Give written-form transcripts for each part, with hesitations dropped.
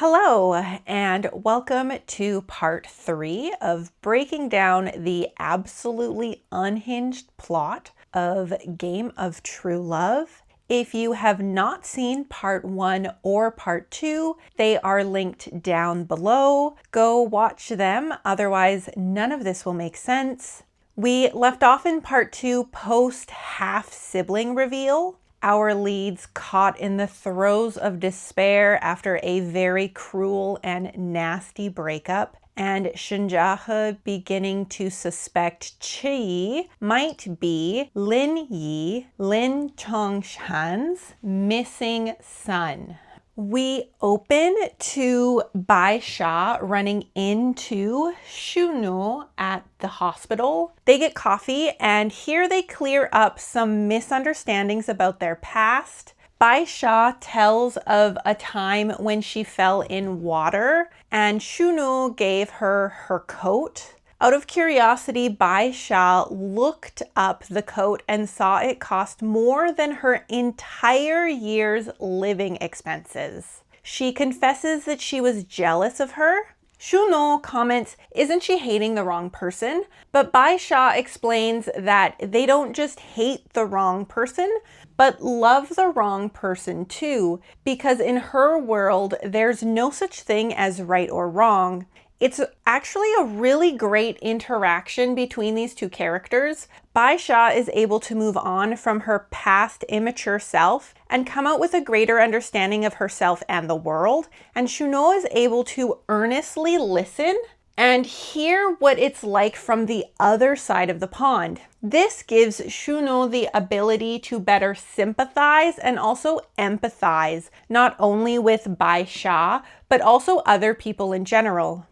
Hello, and welcome to part 3 of breaking down the absolutely unhinged plot of Game of True Love. If you have not seen part 1 or part 2, they are linked down below. Go watch them, otherwise none of this will make sense. We left off in part 2 post half-sibling reveal. Our leads caught in the throes of despair after a very cruel and nasty breakup, and Shinjahe beginning to suspect Chi might be Lin Yi, Lin Chongshan's missing son. We open to Bai Sha running into Shunu at the hospital. They get coffee, and here they clear up some misunderstandings about their past. Bai Sha tells of a time when she fell in water and Shunu gave her her coat. Out of curiosity, Bai Sha looked up the coat and saw it cost more than her entire year's living expenses. She confesses that she was jealous of her. Shunu comments, isn't she hating the wrong person? But Bai Sha explains that they don't just hate the wrong person, but love the wrong person too, because in her world, there's no such thing as right or wrong. It's actually a really great interaction between these two characters. Bai Sha is able to move on from her past immature self and come out with a greater understanding of herself and the world. And Shunu is able to earnestly listen and hear what it's like from the other side of the pond. This gives Shunu the ability to better sympathize and also empathize, not only with Bai Sha, but also other people in general.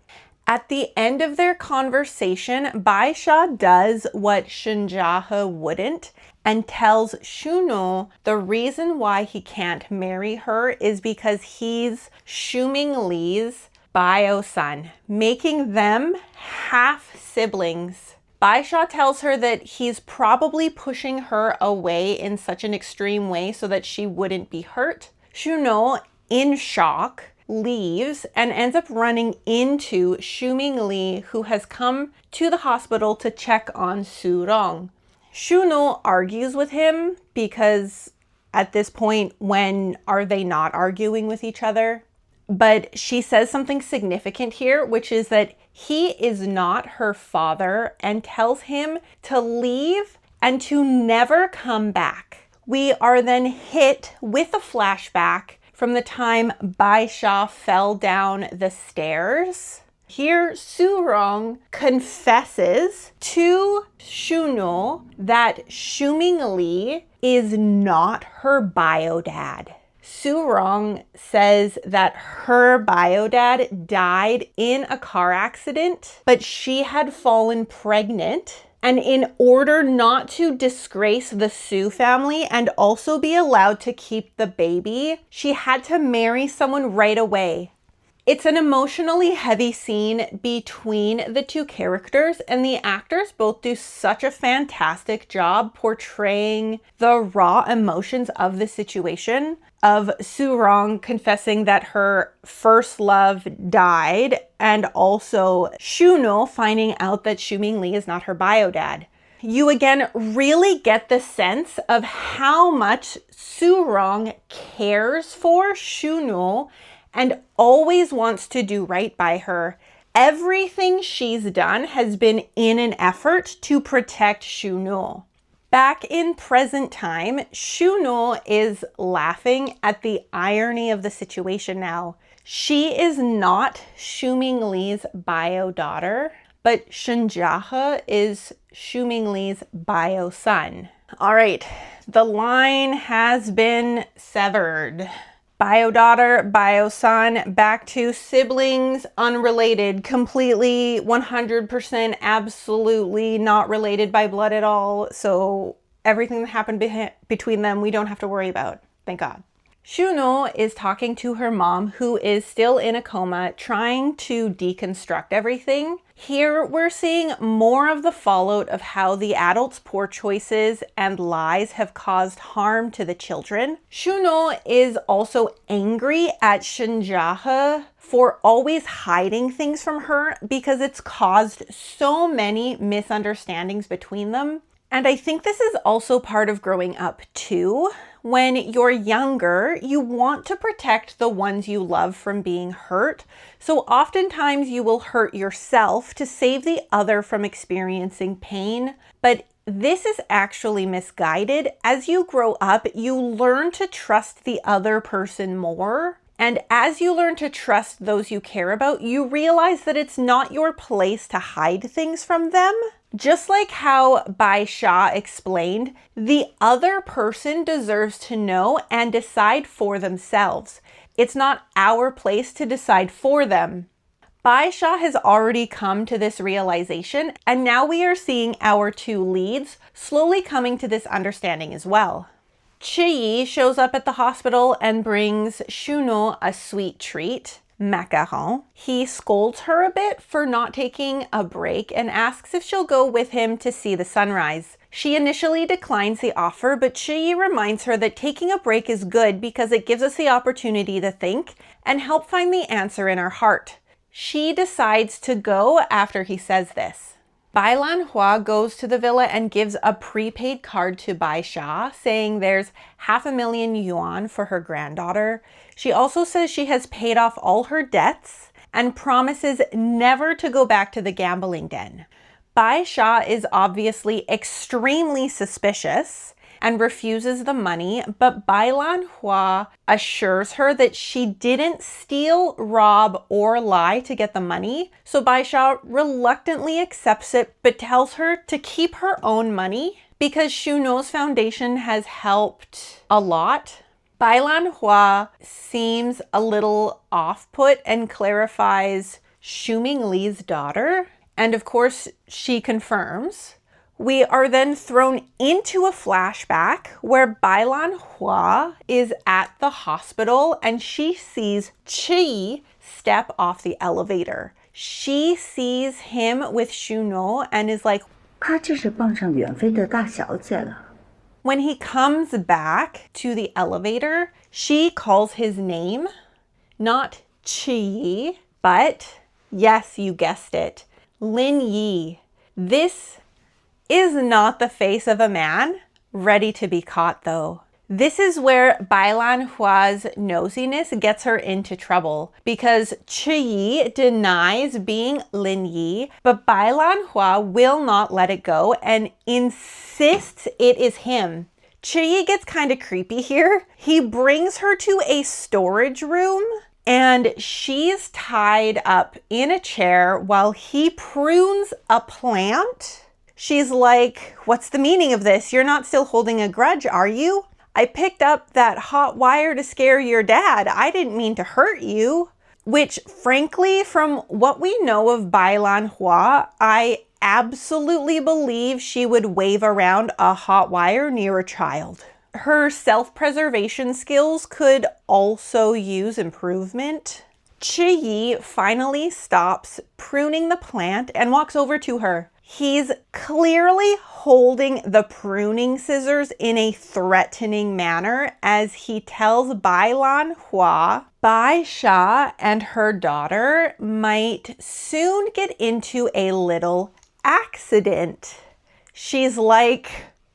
At the end of their conversation, Bai Sha does what Shinjahe wouldn't and tells Shunu the reason why he can't marry her is because he's Shuming Li's bio-son, making them half-siblings. Bai Sha tells her that he's probably pushing her away in such an extreme way so that she wouldn't be hurt. Shunu, in shock, leaves and ends up running into Shuming Li, who has come to the hospital to check on Su Rong. Shunu argues with him because at this point, when are they not arguing with each other? But she says something significant here, which is that he is not her father and tells him to leave and to never come back. We are then hit with a flashback from the time Bai Sha fell down the stairs. Here, Su Rong confesses to Shunu that Shuming Li is not her bio dad. Su Rong says that her bio dad died in a car accident, but she had fallen pregnant. And in order not to disgrace the Su family and also be allowed to keep the baby, she had to marry someone right away. It's an emotionally heavy scene between the two characters, and the actors both do such a fantastic job portraying the raw emotions of the situation, of Su Rong confessing that her first love died, and also Shunu finding out that Shuming Li is not her bio dad. You again really get the sense of how much Su Rong cares for Shunu and always wants to do right by her. Everything she's done has been in an effort to protect Shunu. Back in present time, Shunu is laughing at the irony of the situation now. She is not Shuming Li's bio daughter, but Shinjahe is Shuming Li's bio son. All right, the line has been severed. Bio daughter, bio son, back to siblings, unrelated, completely 100% absolutely not related by blood at all. So everything that happened between them, we don't have to worry about. Thank God. Shuno is talking to her mom, who is still in a coma, trying to deconstruct everything. Here we're seeing more of the fallout of how the adults' poor choices and lies have caused harm to the children. Shuno is also angry at Shinjahe for always hiding things from her because it's caused so many misunderstandings between them. And I think this is also part of growing up too. When you're younger, you want to protect the ones you love from being hurt. So oftentimes you will hurt yourself to save the other from experiencing pain. But this is actually misguided. As you grow up, you learn to trust the other person more. And as you learn to trust those you care about, you realize that it's not your place to hide things from them. Just like how Bai Sha explained, the other person deserves to know and decide for themselves. It's not our place to decide for them. Bai Sha has already come to this realization, and now we are seeing our two leads slowly coming to this understanding as well. Chi shows up at the hospital and brings Shuno a sweet treat, macaron. He scolds her a bit for not taking a break and asks if she'll go with him to see the sunrise. She initially declines the offer, but Chi reminds her that taking a break is good because it gives us the opportunity to think and help find the answer in our heart. She decides to go after he says this. Bai Lanhua goes to the villa and gives a prepaid card to Bai Sha, saying there's 500,000 yuan for her granddaughter. She also says she has paid off all her debts and promises never to go back to the gambling den. Bai Sha is obviously extremely suspicious and refuses the money, but Bai Lanhua assures her that she didn't steal, rob, or lie to get the money. So Bai Sha reluctantly accepts it, but tells her to keep her own money because Shuno's foundation has helped a lot. Bai Lanhua seems a little off-put and clarifies Shuming Li's daughter. And of course, she confirms. We are then thrown into a flashback where Bai Lanhua is at the hospital and she sees Chi step off the elevator. She sees him with Shuno and is like, 她就是傍上远飞的大小姐了。 When he comes back to the elevator, she calls his name, not Chi, but yes, you guessed it, Lin Yi. This is not the face of a man ready to be caught though. This is where Bai Lanhua's nosiness gets her into trouble because Chi denies being Lin Yi, but Bai Lanhua will not let it go and insists it is him. Chi gets kind of creepy here. He brings her to a storage room and she's tied up in a chair while he prunes a plant. She's like, what's the meaning of this? You're not still holding a grudge, are you? I picked up that hot wire to scare your dad. I didn't mean to hurt you. Which, frankly, from what we know of Bai Lanhua, I absolutely believe she would wave around a hot wire near a child. Her self-preservation skills could also use improvement. Chi finally stops pruning the plant and walks over to her. He's clearly holding the pruning scissors in a threatening manner as he tells Bai Lanhua Bai Sha and her daughter might soon get into a little accident. She's like,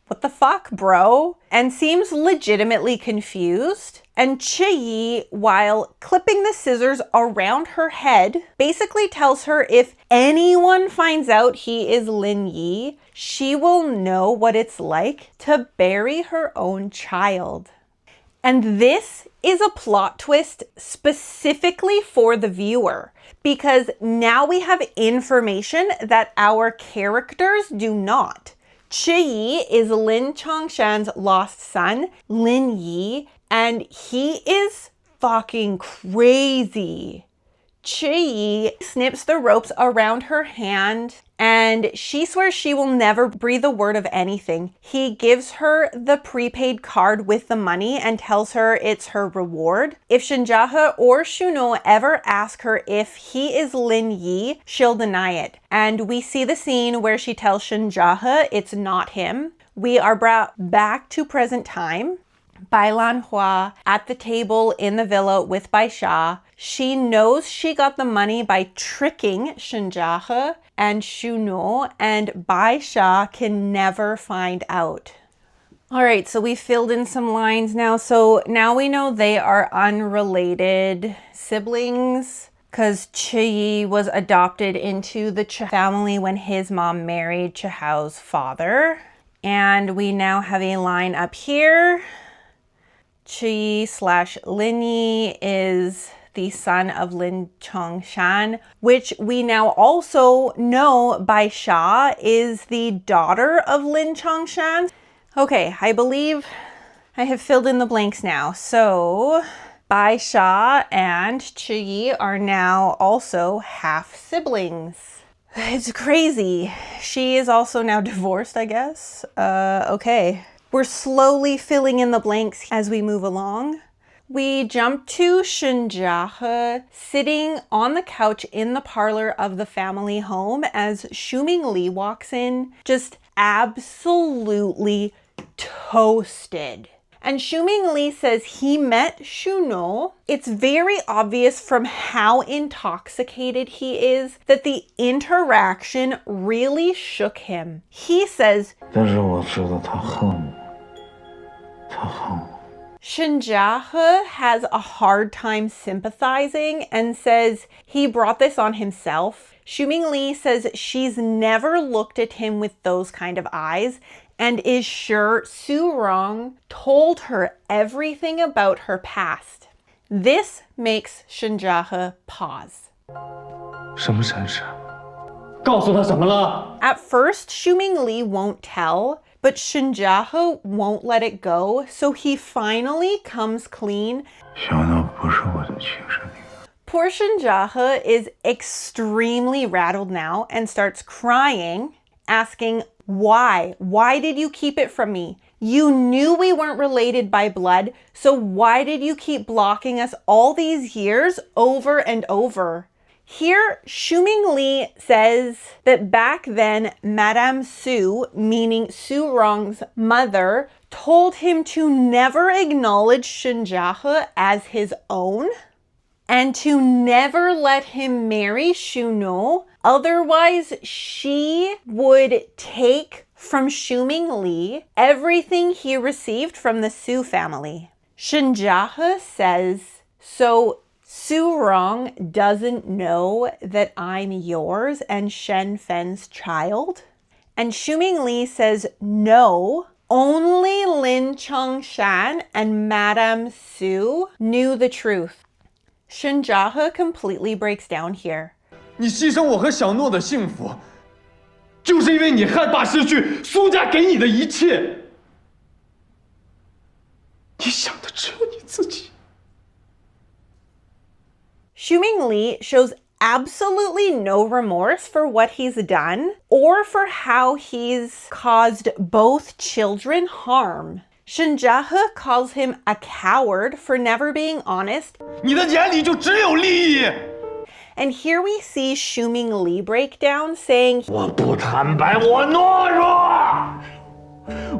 what the fuck, bro? And seems legitimately confused. And Chi, while clipping the scissors around her head, basically tells her if anyone finds out he is Lin Yi, she will know what it's like to bury her own child. And this is a plot twist specifically for the viewer, because now we have information that our characters do not. Chi is Lin Chongshan's lost son, Lin Yi, and he is fucking crazy. Chi snips the ropes around her hand and she swears she will never breathe a word of anything. He gives her the prepaid card with the money and tells her it's her reward. If Shinjahe or Shuno ever ask her if he is Lin Yi, she'll deny it. And we see the scene where she tells Shinjahe it's not him. We are brought back to present time. Bai Lan Hua at the table in the villa with Bai Sha. She knows she got the money by tricking Shinjahe and Shuno, and Bai Sha can never find out. All right, so we filled in some lines now. So now we know they are unrelated siblings because Chi was adopted into the Ch family when his mom married Chahao's father. And we now have a line up here. Chi/Lin Yi is the son of Lin Chongshan, which we now also know Bai Sha is the daughter of Lin Chongshan. Okay, I believe I have filled in the blanks now. So Bai Sha and Chi are now also half siblings. It's crazy. She is also now divorced, I guess. Okay. We're slowly filling in the blanks as we move along. We jump to Shinjahe sitting on the couch in the parlor of the family home as Shuming Li walks in, just absolutely toasted. And Shuming Li says he met Shuno. It's very obvious from how intoxicated he is that the interaction really shook him. He says, Shinjahe has a hard time sympathizing and says he brought this on himself. Shuming Li says she's never looked at him with those kind of eyes and is sure Su Rong told her everything about her past. This makes Shinjahe pause. At first, Shuming Li won't tell, but Shinjahe won't let it go, so he finally comes clean. Poor Shinjahe is extremely rattled now and starts crying, asking, why? Why did you keep it from me? You knew we weren't related by blood, so why did you keep blocking us all these years over and over? Here, Shuming Li says that back then, Madame Su, meaning Su Rong's mother, told him to never acknowledge Shinjahe as his own and to never let him marry Shuno. Otherwise, she would take from Shuming Li everything he received from the Su family. Shinjahe says, so Su Rong doesn't know that I'm yours and Shen Fen's child? And Shuming Li says, no, only Lin Chongshan and Madame Su knew the truth. Shinjahe completely breaks down here. 你牺牲我和小诺的幸福，就是因为你害怕失去苏家给你的一切。你想的只有你自己。Shuming Li shows absolutely no remorse for what he's done or for how he's caused both children harm. Shinjahe calls him a coward for never being honest. 你的眼里就只有利益。 And here we see Shuming Li break down, saying, 我不坦白，我懦弱，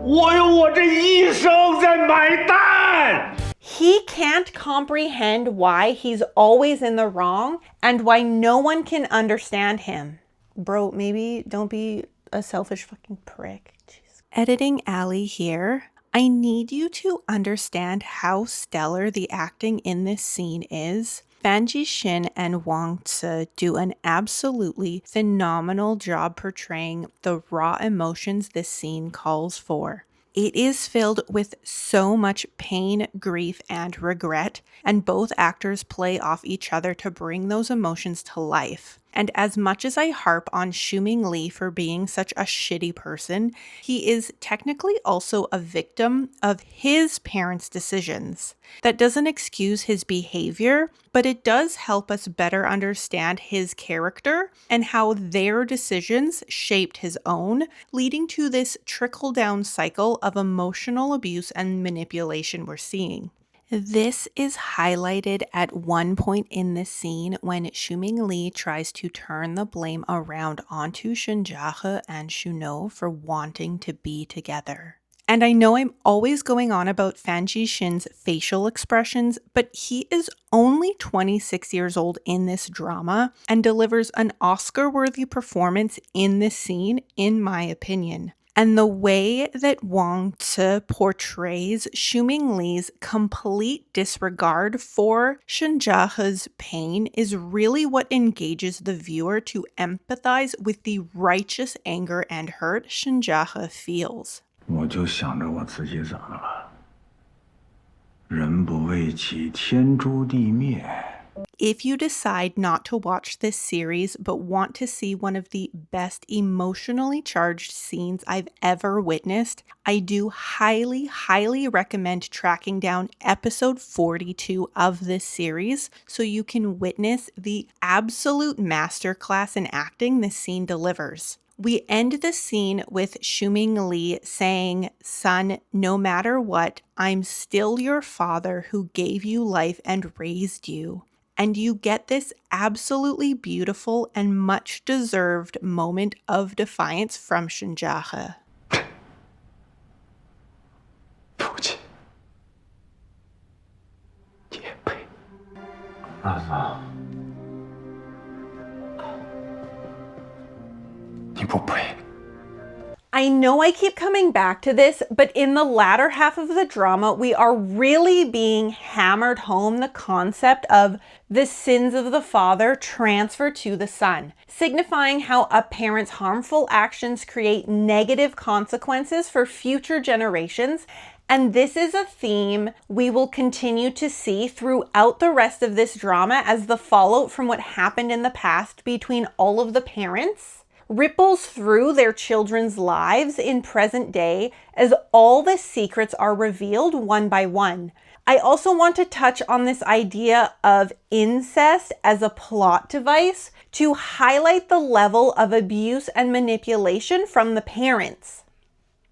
我用我这一生在买单。 He can't comprehend why he's always in the wrong and why no one can understand him. Bro, maybe don't be a selfish fucking prick. Jeez. Editing Allie here. I need you to understand how stellar the acting in this scene is. Fan Jishin and Wang Tse do an absolutely phenomenal job portraying the raw emotions this scene calls for. It is filled with so much pain, grief, and regret, and both actors play off each other to bring those emotions to life. And as much as I harp on Xiuming Li for being such a shitty person, he is technically also a victim of his parents' decisions. That doesn't excuse his behavior, but it does help us better understand his character and how their decisions shaped his own, leading to this trickle-down cycle of emotional abuse and manipulation we're seeing. This is highlighted at one point in the scene when Xiuming Li tries to turn the blame around onto Shenjiahe and Shuno for wanting to be together. And I know I'm always going on about Fan Jixin's facial expressions, but he is only 26 years old in this drama and delivers an Oscar-worthy performance in this scene, in my opinion. And the way that Wang Ci portrays Xiuming Li's complete disregard for Shenjiahe's pain is really what engages the viewer to empathize with the righteous anger and hurt Shenjiahe feels. 我就想着我自己怎么了，人不为己，天诛地灭。 If you decide not to watch this series but want to see one of the best emotionally charged scenes I've ever witnessed, I do highly, highly recommend tracking down episode 42 of this series so you can witness the absolute masterclass in acting this scene delivers. We end the scene with Xiuming Li saying, "Son, no matter what, I'm still your father who gave you life and raised you." And you get this absolutely beautiful and much deserved moment of defiance from Shenjiahe. 父亲，也配。儿子，你不配。 I know I keep coming back to this, but in the latter half of the drama, we are really being hammered home the concept of the sins of the father transfer to the son, signifying how a parent's harmful actions create negative consequences for future generations. And this is a theme we will continue to see throughout the rest of this drama as the fallout from what happened in the past between all of the parents ripples through their children's lives in present day as all the secrets are revealed one by one. I also want to touch on this idea of incest as a plot device to highlight the level of abuse and manipulation from the parents.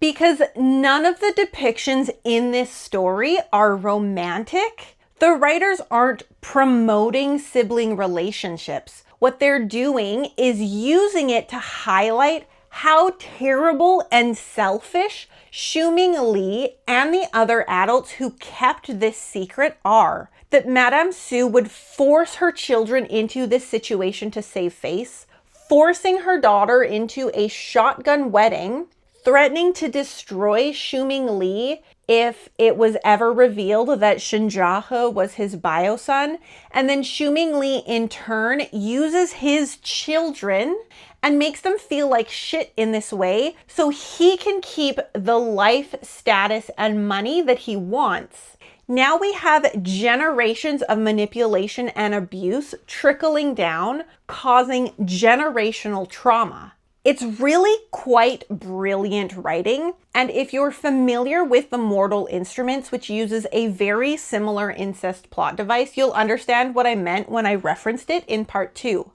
Because none of the depictions in this story are romantic. The writers aren't promoting sibling relationships. What they're doing is using it to highlight how terrible and selfish Xiuming Li and the other adults who kept this secret are. That Madame Su would force her children into this situation to save face, forcing her daughter into a shotgun wedding, threatening to destroy Xiuming Li if it was ever revealed that Shenjiahe was his bio son, and then Xiuming Li in turn uses his children and makes them feel like shit in this way so he can keep the life, status, and money that he wants. Now we have generations of manipulation and abuse trickling down, causing generational trauma. It's really quite brilliant writing, and if you're familiar with the Mortal Instruments, which uses a very similar incest plot device, you'll understand what I meant when I referenced it in part 2.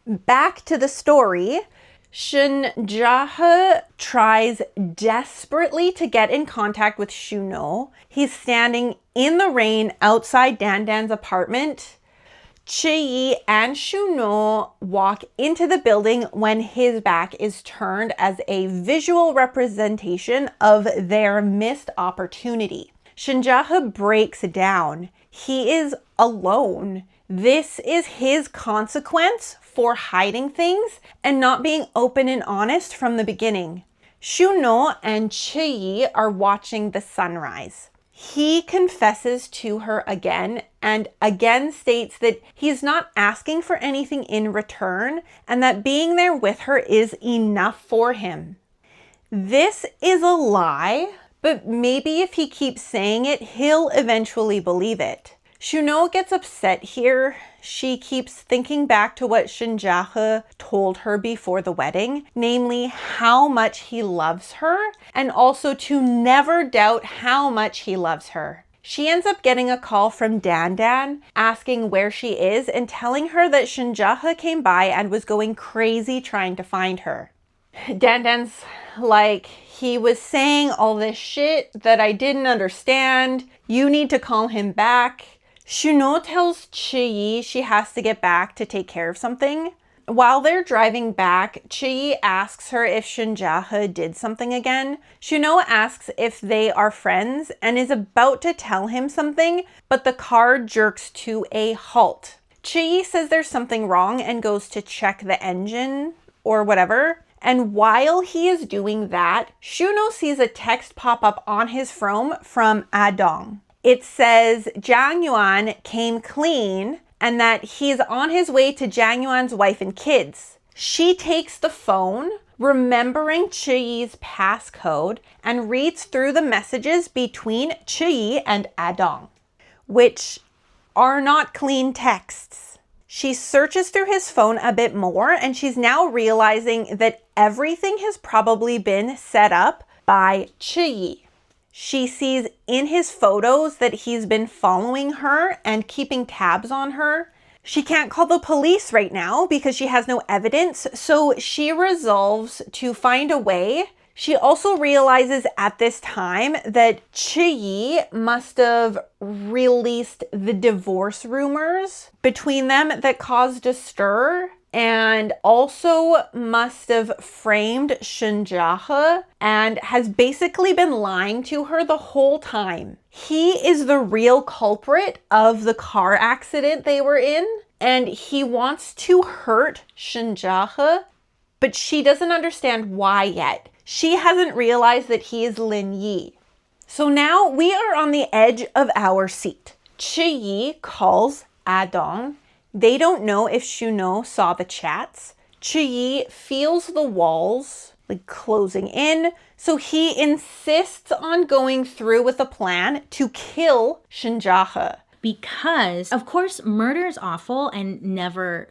Back to the story, Shenjiahe tries desperately to get in contact with Shuno. He's standing in the rain outside Dandan's apartment. Qiyi and Shuno walk into the building when his back is turned as a visual representation of their missed opportunity. Shenjiahe breaks down. He is alone. This is his consequence for hiding things and not being open and honest from the beginning. Shuno and Qiyi are watching the sunrise. He confesses to her again and again states that he's not asking for anything in return and that being there with her is enough for him. This is a lie, but maybe if he keeps saying it, he'll eventually believe it. Shuno gets upset here. She keeps thinking back to what Shinjahe told her before the wedding, namely how much he loves her, and also to never doubt how much he loves her. She ends up getting a call from Dan asking where she is and telling her that Shinjahe came by and was going crazy trying to find her. Dan's like, he was saying all this shit that I didn't understand. You need to call him back. Shuno tells Chiyi she has to get back to take care of something. While they're driving back, Chiyi asks her if Shinjahe did something again. Shuno asks if they are friends and is about to tell him something, but the car jerks to a halt. Chiyi says there's something wrong and goes to check the engine or whatever. And while he is doing that, Shuno sees a text pop up on his phone from Adong. It says Jiang Yuan came clean and that he's on his way to Jiang Yuan's wife and kids. She takes the phone, remembering Chiyi's passcode, and reads through the messages between Chiyi and Adong, which are not clean texts. She searches through his phone a bit more and she's now realizing that everything has probably been set up by Chiyi. She sees in his photos that he's been following her and keeping tabs on her. She can't call the police right now because she has no evidence, so she resolves to find a way. She also realizes at this time that Chiyi must have released the divorce rumors between them that caused a stir, and also must have framed Shinjahe and has basically been lying to her the whole time. He is the real culprit of the car accident they were in, and he wants to hurt Shinjahe, but she doesn't understand why yet. She hasn't realized that he is Lin Yi. So now we are on the edge of our seat. Chiyi calls Adong. They don't know if Shuno saw the chats. Chiyi feels the walls like closing in, so he insists on going through with a plan to kill Shinjahe. Because, of course, murder is awful and never,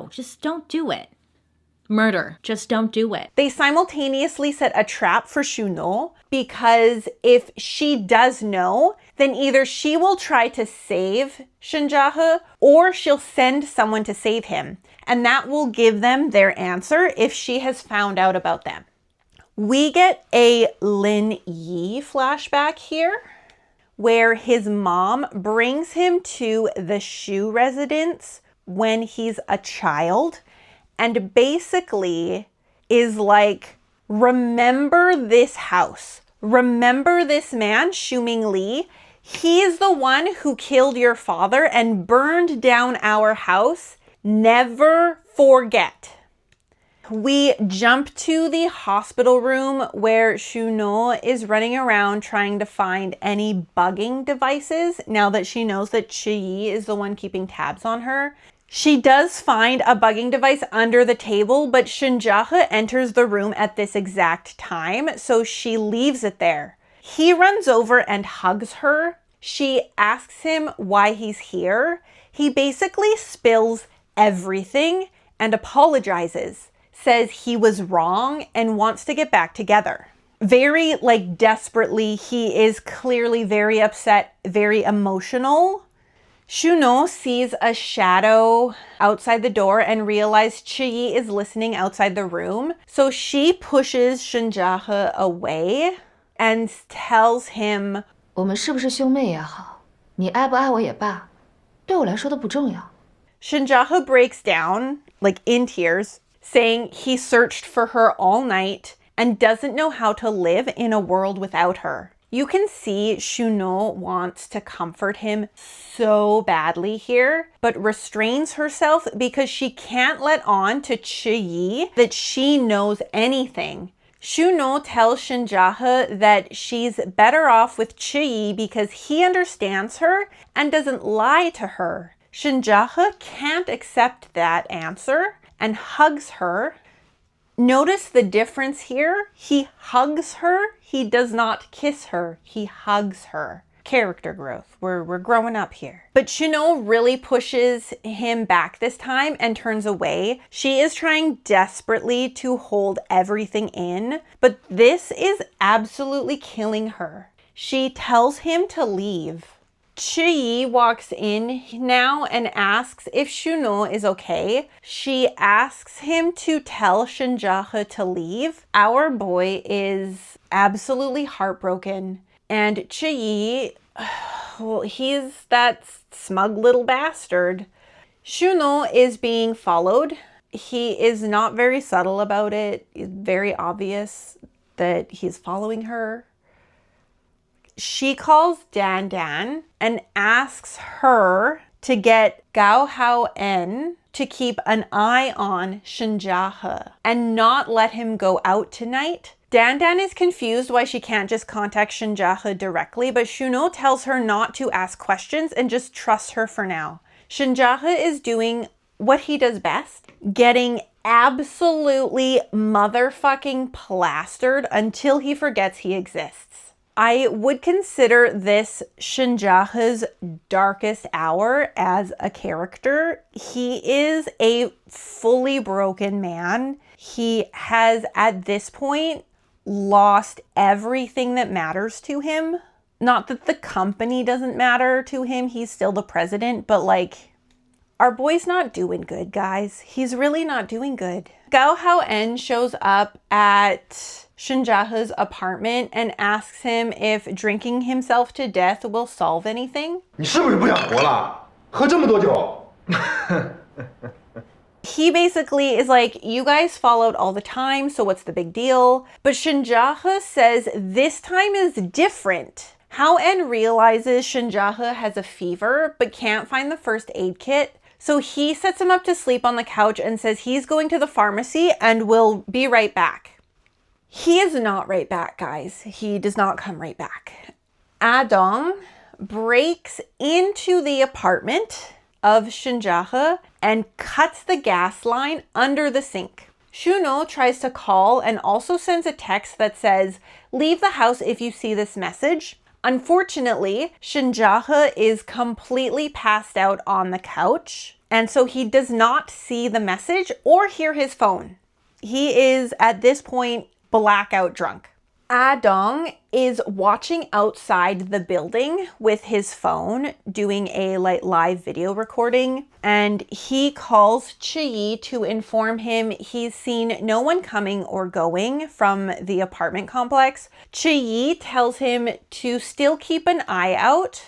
just don't do it. Murder, just don't do it. They simultaneously set a trap for Shuno because if she does know, then either she will try to save Shinjahe or she'll send someone to save him. And that will give them their answer if she has found out about them. We get a Lin Yi flashback here where his mom brings him to the Shu residence when he's a child and basically is like, remember this house. Remember this man, Shu Ming Li. He is the one who killed your father and burned down our house. Never forget. We jump to the hospital room where Shuno is running around trying to find any bugging devices now that she knows that Chiyi is the one keeping tabs on her. She does find a bugging device under the table, but Shinjahe enters the room at this exact time, so she leaves it there. He runs over and hugs her. She asks him why he's here. He basically spills everything and apologizes, says he was wrong and wants to get back together. Very desperately, he is clearly very upset, very emotional. Shuno sees a shadow outside the door and realizes Chiyi is listening outside the room. So she pushes Shinjahe away and tells him, 我们是不是兄妹也好，你爱不爱我也罢，对我来说都不重要。 Shinjahe breaks down, in tears, saying he searched for her all night and doesn't know how to live in a world without her. You can see Shuno wants to comfort him so badly here, but restrains herself because she can't let on to Chiyi that she knows anything. Shuno tells Shinjahe that she's better off with Chiyi because he understands her and doesn't lie to her. Shinjahe can't accept that answer and hugs her. Notice the difference here. He hugs her. He does not kiss her. He hugs her. character growth. We're growing up here. But Shuno really pushes him back this time and turns away. She is trying desperately to hold everything in, but this is absolutely killing her. She tells him to leave. Chi walks in now and asks if Shuno is okay. She asks him to tell Shinjahe to leave. Our boy is absolutely heartbroken. And Chi, well, he's that smug little bastard. Shuno is being followed. He is not very subtle about it. It's very obvious that he's following her. She calls Dan Dan and asks her to get Gao Hao En to keep an eye on Shinjahe and not let him go out tonight. Dan Dan is confused why she can't just contact Shinjahe directly, but Shuno tells her not to ask questions and just trust her for now. Shinjahe is doing what he does best, getting absolutely motherfucking plastered until he forgets he exists. I would consider this Shinjahe's darkest hour as a character. He is a fully broken man. He has, at this point, lost everything that matters to him. Not that the company doesn't matter to him. He's still the president, but like, our boy's not doing good, guys. He's really not doing good. Gao Hao En shows up at Shinjahe's apartment and asks him if drinking himself to death will solve anything. 你是不是不想活了？喝这么多酒。 He basically is like, you guys fall out all the time, so what's the big deal? But Shinjahe says this time is different. Hao En realizes Shinjahe has a fever but can't find the first aid kit. So he sets him up to sleep on the couch and says he's going to the pharmacy and will be right back. He is not right back, guys. He does not come right back. Adong breaks into the apartment of Shinjahe and cuts the gas line under the sink. Shuno tries to call and also sends a text that says, "Leave the house if you see this message." Unfortunately, Shinjahe is completely passed out on the couch, and so he does not see the message or hear his phone. He is, at this point, blackout drunk. Adong is watching outside the building with his phone, doing a live video recording, and he calls Chi to inform him he's seen no one coming or going from the apartment complex. Chi tells him to still keep an eye out.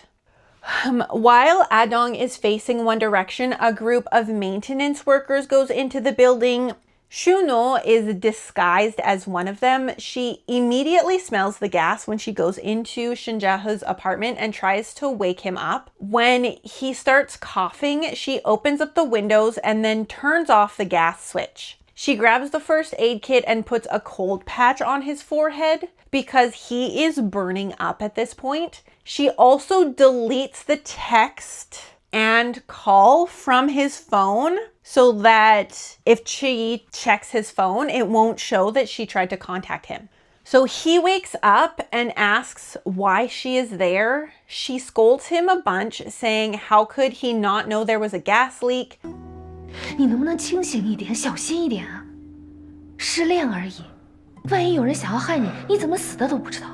While Adong is facing one direction, a group of maintenance workers goes into the building. Shuno is disguised as one of them. She immediately smells the gas when she goes into Shinjahe's apartment and tries to wake him up. When he starts coughing, she opens up the windows and then turns off the gas switch. She grabs the first aid kit and puts a cold patch on his forehead because he is burning up at this point. She also deletes the text and call from his phone so that if Chi checks his phone, it won't show that she tried to contact him. So he wakes up and asks why she is there. She scolds him a bunch, saying how could he not know there was a gas leak? 你能不能清醒一点，小心一点啊？失恋而已，万一有人想要害你，你怎么死的都不知道。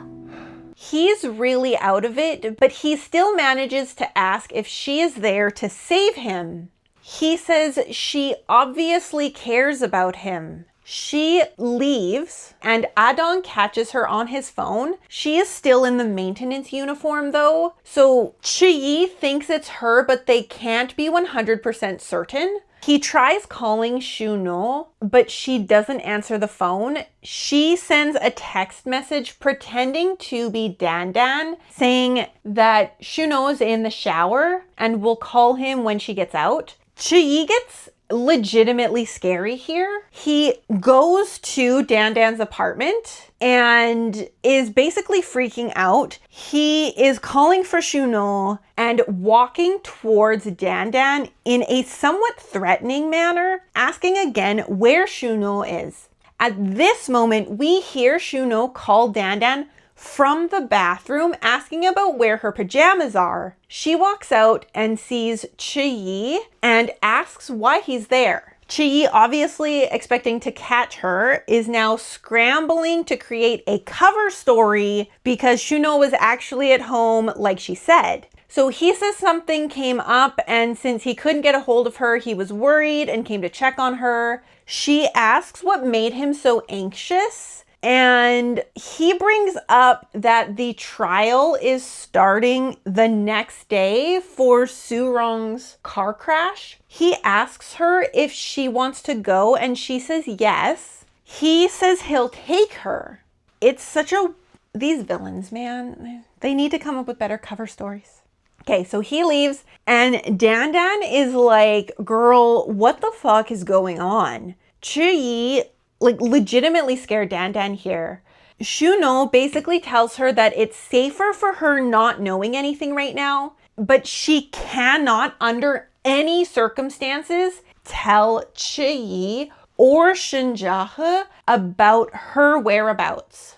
He's really out of it, but he still manages to ask if she is there to save him. He says she obviously cares about him. She leaves and Adong catches her on his phone. She is still in the maintenance uniform though, so Chi thinks it's her, but they can't be 100% certain. He tries calling Shuno, but she doesn't answer the phone. She sends a text message pretending to be Dan Dan, saying that Shuno is in the shower and will call him when she gets out. Chi gets legitimately scary here. He goes to Dan Dan's apartment and is basically freaking out. He is calling for Shuno and walking towards Dan Dan in a somewhat threatening manner, asking again where Shuno is. At this moment, we hear Shuno call Dan Dan from the bathroom asking about where her pajamas are. She walks out and sees Chi and asks why he's there. Chi, obviously expecting to catch her, is now scrambling to create a cover story because Shuno was actually at home like she said. So he says something came up, and since he couldn't get a hold of her, he was worried and came to check on her. She asks what made him so anxious, and he brings up that the trial is starting the next day for Surong's car crash. He asks her if she wants to go, and she says yes. He says he'll take her. It's such a... These villains, man, they need to come up with better cover stories. Okay, so he leaves, and Dan Dan is like, girl, what the fuck is going on? Chi like legitimately scared Dan Dan here. Shuno basically tells her that it's safer for her not knowing anything right now, but she cannot under any circumstances tell Chi or Shinjahe about her whereabouts.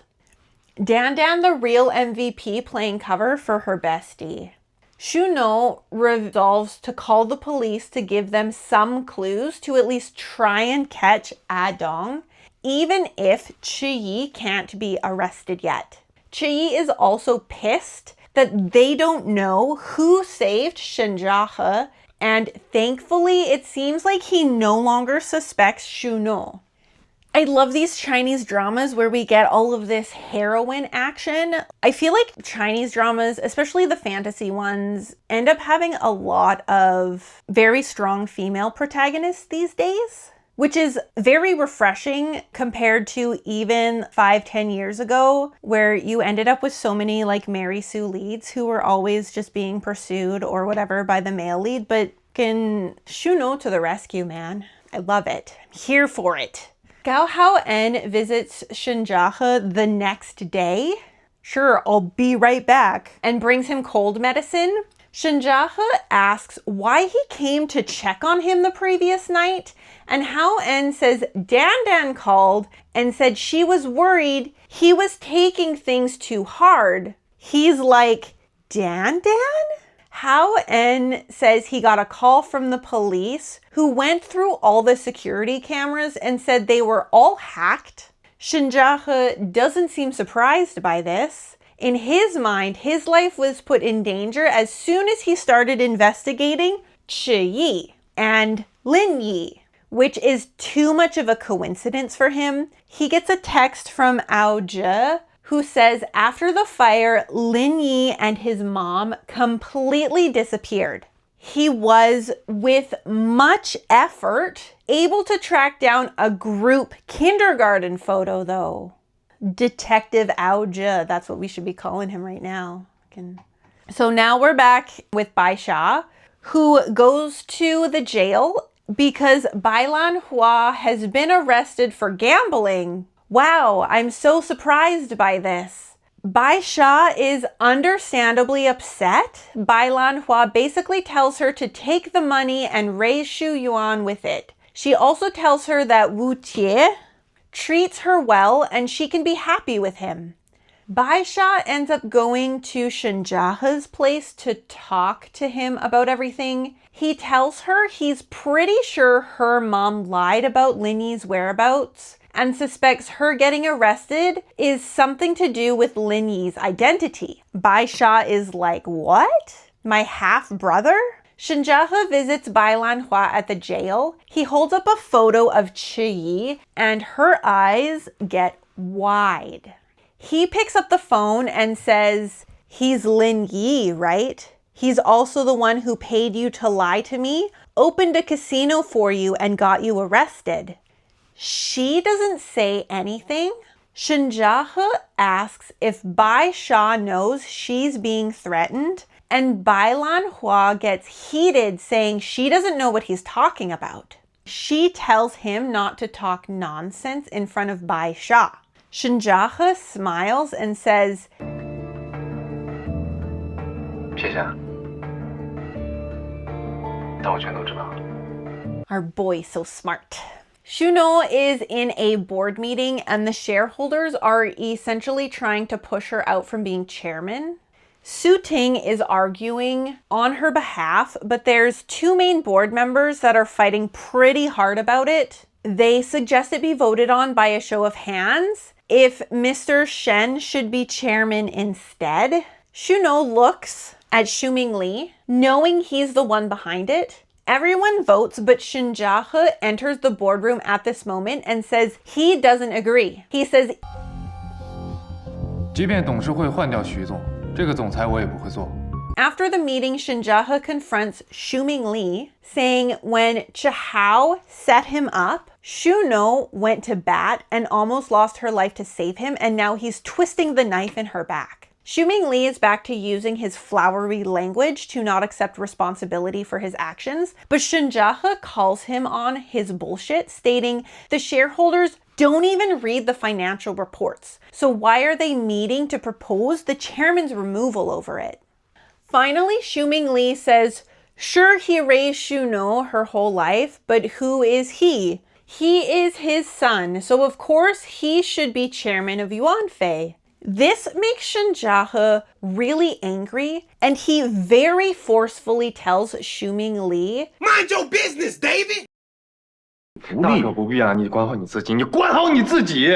Dan Dan, the real MVP, playing cover for her bestie. Shuno resolves to call the police to give them some clues to at least try and catch Adong, even if Chi can't be arrested yet. Chi is also pissed that they don't know who saved Shinjahe, and thankfully it seems like he no longer suspects Shuno. I love these Chinese dramas where we get all of this heroine action. I feel like Chinese dramas, especially the fantasy ones, end up having a lot of very strong female protagonists these days, which is very refreshing compared to even 5-10 years ago, where you ended up with so many like Mary Sue leads who were always just being pursued or whatever by the male lead. But can Shuno to the rescue, man. I love it. I'm here for it. Gao Hao En visits Shinjahe the next day. Sure, I'll be right back. And brings him cold medicine. Shinjahe asks why he came to check on him the previous night. And Hao En says Dan Dan called and said she was worried he was taking things too hard. He's like, Dan Dan? Hao En says he got a call from the police who went through all the security cameras and said they were all hacked. Shinjahe doesnin seem surprised by this. In his mind, his life was put in danger as soon as he started investigating Chi Yi and Lin Yi, which is too much of a coincidence for him. He gets a text from Ao Zhe, who says after the fire, Lin Yi and his mom completely disappeared. He was, with much effort, able to track down a group kindergarten photo, though. Detective Ao Zhe, that's what we should be calling him right now. So now we're back with Bai Sha, who goes to the jail because Bailan Hua has been arrested for gambling. Wow, I'm so surprised by this. Bai Sha is understandably upset. Bailan Hua basically tells her to take the money and raise Shu Yuan with it. She also tells her that Wu Tie treats her well and she can be happy with him. Bai Sha ends up going to Shinjahe's place to talk to him about everything. He tells her he's pretty sure her mom lied about Lin Yi's whereabouts and suspects her getting arrested is something to do with Lin Yi's identity. Bai Sha is like, what? My half-brother? Shinjahe visits Bailan Hua at the jail. He holds up a photo of Chi Yi and her eyes get wide. He picks up the phone and says, he's Lin Yi, right? He's also the one who paid you to lie to me, opened a casino for you, and got you arrested. She doesn't say anything. Shinjahe asks if Bai Sha knows she's being threatened, and Bailan Hua gets heated, saying she doesn't know what he's talking about. She tells him not to talk nonsense in front of Bai Sha. Shinjahe smiles and says, 谢谢啊，但我全都知道了。 Our boy so smart. Shuno is in a board meeting and the shareholders are essentially trying to push her out from being chairman. Su Ting is arguing on her behalf, but there's two main board members that are fighting pretty hard about it. They suggest it be voted on by a show of hands if Mr. Shen should be chairman instead. Shuno looks at Shuming Li, knowing he's the one behind it. Everyone votes, but Shen Jiahe enters the boardroom at this moment and says he doesn't agree. He says, 即便董事会换掉徐总，这个总裁我也不会做。 After the meeting, Shen Jiahe confronts Shuming Li, saying when Chihao set him up, Shuno went to bat and almost lost her life to save him, and now he's twisting the knife in her back. Shuming Li is back to using his flowery language to not accept responsibility for his actions, but Shen Jiahe calls him on his bullshit, stating the shareholders don't even read the financial reports, so why are they meeting to propose the chairman's removal over it? Finally, Shuming Li says, sure, he raised Shuno her whole life, but who is he? He is his son, so of course he should be chairman of Yuanfei. This makes Shen Jiahe really angry, and he very forcefully tells Shuming Li, Mind your business, David. 那可不必啊！你管好你自己，你管好你自己。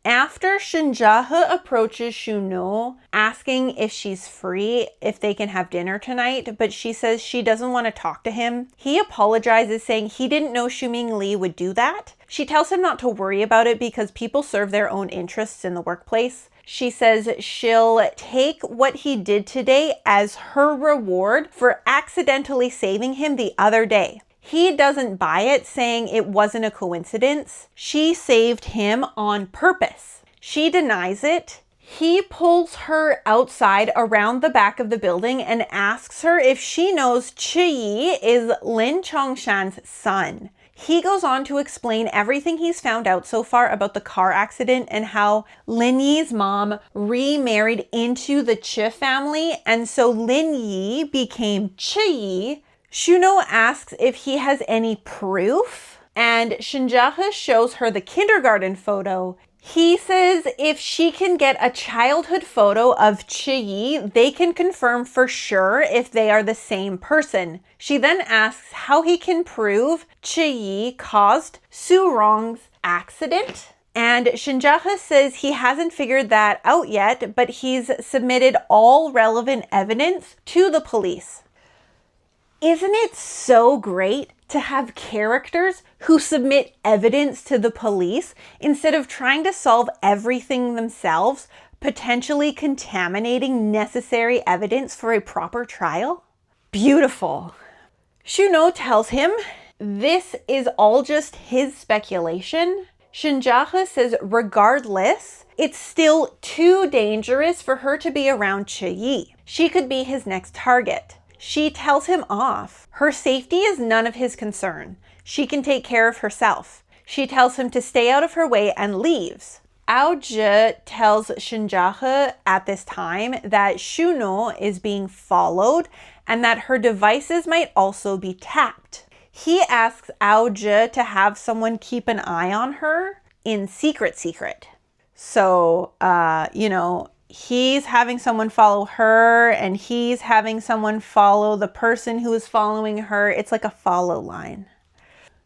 After Shen Jiahe approaches Shuno, asking if she's free, if they can have dinner tonight, but she says she doesn't want to talk to him, he apologizes, saying he didn't know Shuming Li would do that. She tells him not to worry about it because people serve their own interests in the workplace. She says she'll take what he did today as her reward for accidentally saving him the other day. He doesn't buy it, saying it wasn't a coincidence. She saved him on purpose. She denies it. He pulls her outside around the back of the building and asks her if she knows Chi Yi is Lin Chongshan's son. He goes on to explain everything he's found out so far about the car accident and how Lin Yi's mom remarried into the Chi family, and so Lin Yi became Chi Yi. Shuno asks if he has any proof, and Shen Jiahe shows her the kindergarten photo. He says if she can get a childhood photo of Chi Yi, they can confirm for sure if they are the same person. She then asks how he can prove Chi Yi caused Su Rong's accident. And Shen Jiahe says he hasn't figured that out yet, but he's submitted all relevant evidence to the police. Isn't it so great to have characters who submit evidence to the police instead of trying to solve everything themselves, potentially contaminating necessary evidence for a proper trial? Beautiful. Shuno tells him this is all just his speculation. Shen Jiahe says regardless, it's still too dangerous for her to be around Chi Yi. She could be his next target. She tells him off. Her safety is none of his concern. She can take care of herself. She tells him to stay out of her way and leaves. Aozhi tells Shen Jiahe at this time that Shuno is being followed and that her devices might also be tapped. He asks Aozhi to have someone keep an eye on her in secret. So, he's having someone follow her and he's having someone follow the person who is following her. It's like a follow line.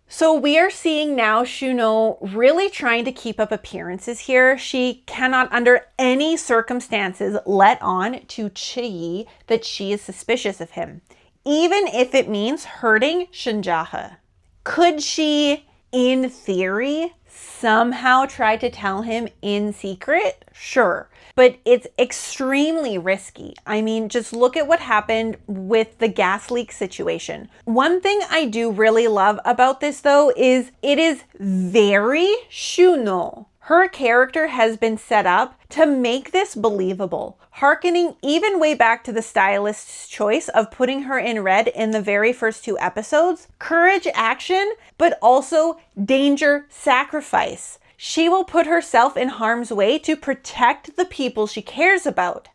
So we are seeing now Shuno really trying to keep up appearances here. She cannot under any circumstances let on to Chi Yi that she is suspicious of him, even if it means hurting Shen Jiahe. Could she, in theory, somehow try to tell him in secret? Sure. But it's extremely risky. I mean, just look at what happened with the gas leak situation. One thing I do really love about this, though, is it is very Shuno. Her character has been set up to make this believable, hearkening even way back to the stylist's choice of putting her in red in the very first 2 episodes. Courage, action, but also danger, sacrifice. She will put herself in harm's way to protect the people she cares about.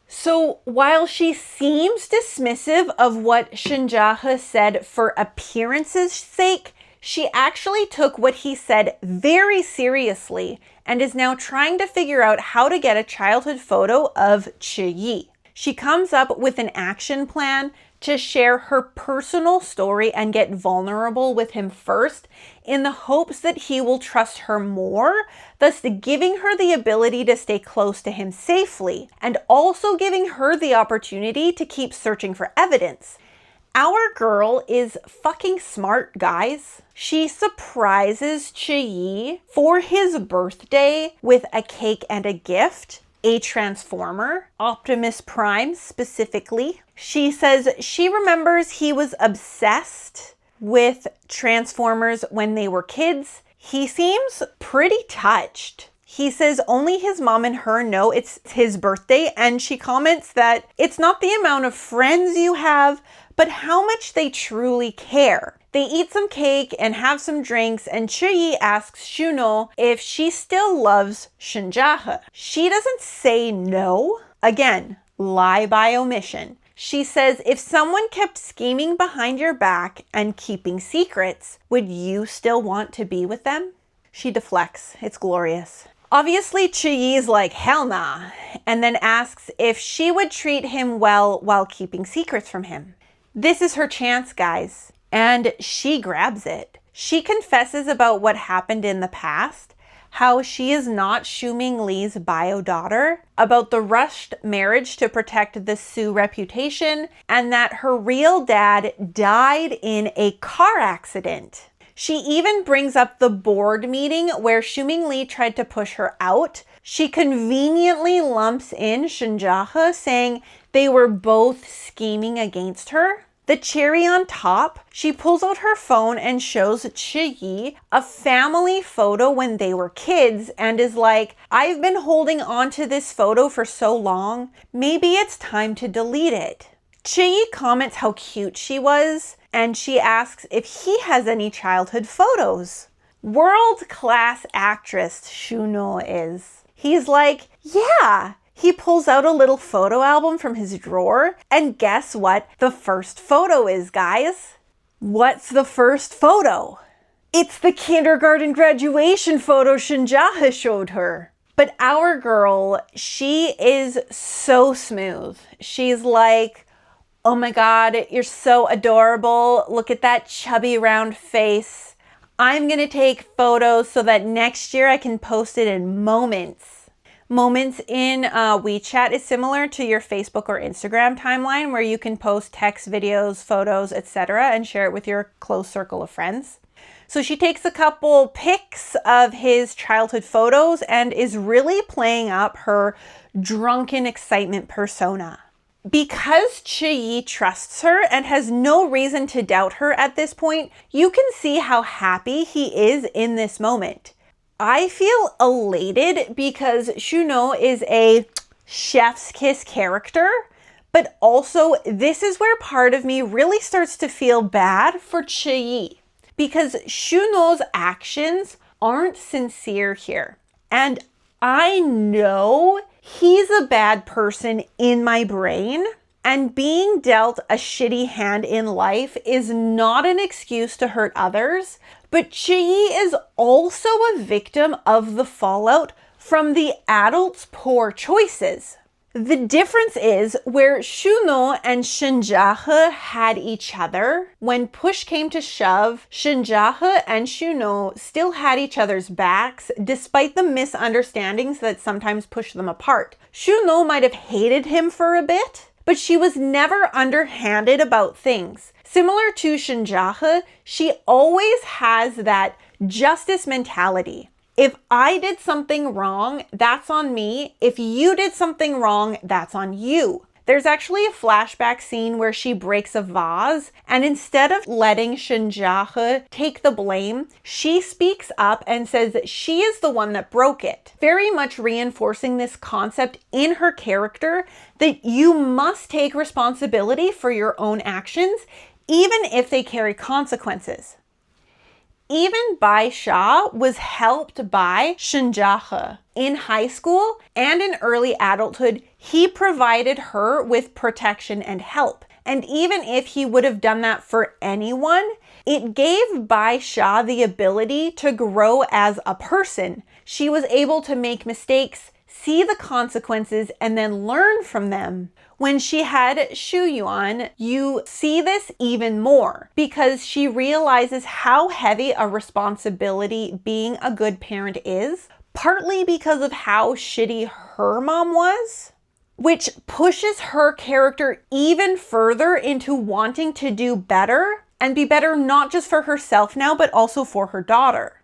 So while she seems dismissive of what Shen Jiahe said for appearance's sake, She actually took what he said very seriously and is now trying to figure out how to get a childhood photo of Chiyi. She comes up with an action plan to share her personal story and get vulnerable with him first in the hopes that he will trust her more, thus giving her the ability to stay close to him safely and also giving her the opportunity to keep searching for evidence. Our girl is fucking smart, guys. She surprises Chiyi for his birthday with a cake and a gift, a transformer, Optimus Prime specifically. She says she remembers he was obsessed with Transformers when they were kids. He seems pretty touched. He says only his mom and her know it's his birthday, and she comments that it's not the amount of friends you have, but how much they truly care. They eat some cake and have some drinks, and Chiyi asks Shuno if she still loves Shinjahe. She doesn't say no. Again, lie by omission. She says, if someone kept scheming behind your back and keeping secrets, would you still want to be with them? She deflects. It's glorious. Obviously, Chiyi's like, hell nah, and then asks if she would treat him well while keeping secrets from him. This is her chance, guys, and she grabs it. She confesses about what happened in the past, how she is not Shuming Li's bio daughter, about the rushed marriage to protect the Sue reputation, and that her real dad died in a car accident. She even brings up the board meeting where Shuming Li tried to push her out. She conveniently lumps in Shinjahe, saying they were both scheming against her. The cherry on top, she pulls out her phone and shows Chiyi a family photo when they were kids and is like, I've been holding on to this photo for so long, maybe it's time to delete it. Chiyi comments how cute she was, and she asks if he has any childhood photos. World-class actress Shuno is. He's like, yeah. He pulls out a little photo album from his drawer, and guess what the first photo is, guys? What's the first photo? It's the kindergarten graduation photo Shinjahe showed her. But our girl, she is so smooth. She's like, oh my God, you're so adorable. Look at that chubby round face. I'm gonna take photos so that next year I can post it in moments. Moments in WeChat is similar to your Facebook or Instagram timeline where you can post text, videos, photos, etc. and share it with your close circle of friends. So she takes a couple pics of his childhood photos and is really playing up her drunken excitement persona. Because Chiyi trusts her and has no reason to doubt her at this point, you can see how happy he is in this moment. I feel elated because Shuno is a chef's kiss character, but also this is where part of me really starts to feel bad for Chiyi because Shuno's actions aren't sincere here. And I know he's a bad person in my brain, and being dealt a shitty hand in life is not an excuse to hurt others, but Chiyi is also a victim of the fallout from the adults' poor choices. The difference is where Shuno and Shinjahe had each other, when push came to shove, Shinjahe and Shuno still had each other's backs despite the misunderstandings that sometimes push them apart. Shuno might have hated him for a bit, but she was never underhanded about things. Similar to Shinjahe, she always has that justice mentality. If I did something wrong, that's on me. If you did something wrong, that's on you. There's actually a flashback scene where she breaks a vase, and instead of letting Shinjahe take the blame, she speaks up and says that she is the one that broke it, very much reinforcing this concept in her character that you must take responsibility for your own actions, even if they carry consequences. Even Bai Sha was helped by Shinjahe. In high school and in early adulthood, he provided her with protection and help. And even if he would have done that for anyone, It gave Bai Sha the ability to grow as a person. She was able to make mistakes, see the consequences, and then learn from them. When she had Shu Yuan, you see this even more because she realizes how heavy a responsibility being a good parent is, partly because of how shitty her mom was, which pushes her character even further into wanting to do better and be better not just for herself now, but also for her daughter.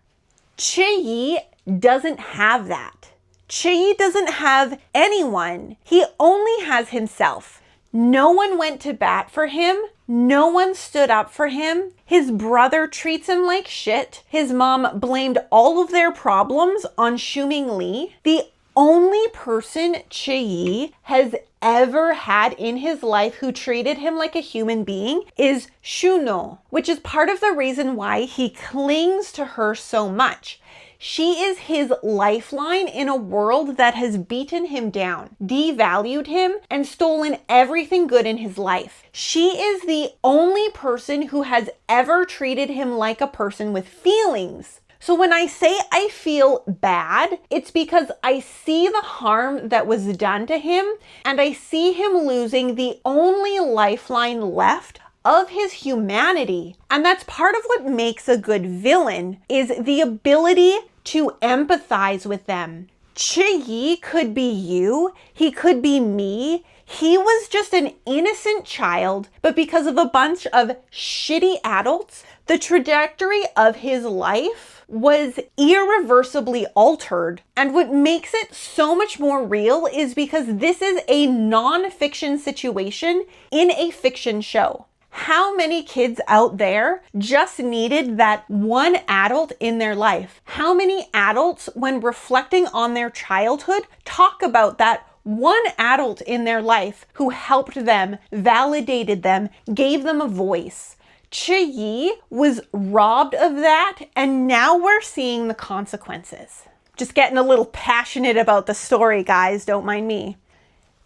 Chi Yi doesn't have that. Chi Yi doesn't have anyone. He only has himself. No one went to bat for him. No one stood up for him. His brother treats him like shit. His mom blamed all of their problems on Shuming Li. The only person Chi Yi has ever had in his life who treated him like a human being is Shu No, which is part of the reason why he clings to her so much. She is his lifeline in a world that has beaten him down, devalued him, and stolen everything good in his life. She is the only person who has ever treated him like a person with feelings. So when I say I feel bad, it's because I see the harm that was done to him, and I see him losing the only lifeline left of his humanity. And that's part of what makes a good villain, is the ability to empathize with them. Chi Yi could be you, he could be me. He was just an innocent child, but because of a bunch of shitty adults, the trajectory of his life was irreversibly altered. And what makes it so much more real is because this is a non-fiction situation in a fiction show. How many kids out there just needed that one adult in their life? How many adults, when reflecting on their childhood, talk about that one adult in their life who helped them, validated them, gave them a voice? Chi Yi was robbed of that, and now we're seeing the consequences. Just getting a little passionate about the story, guys, don't mind me.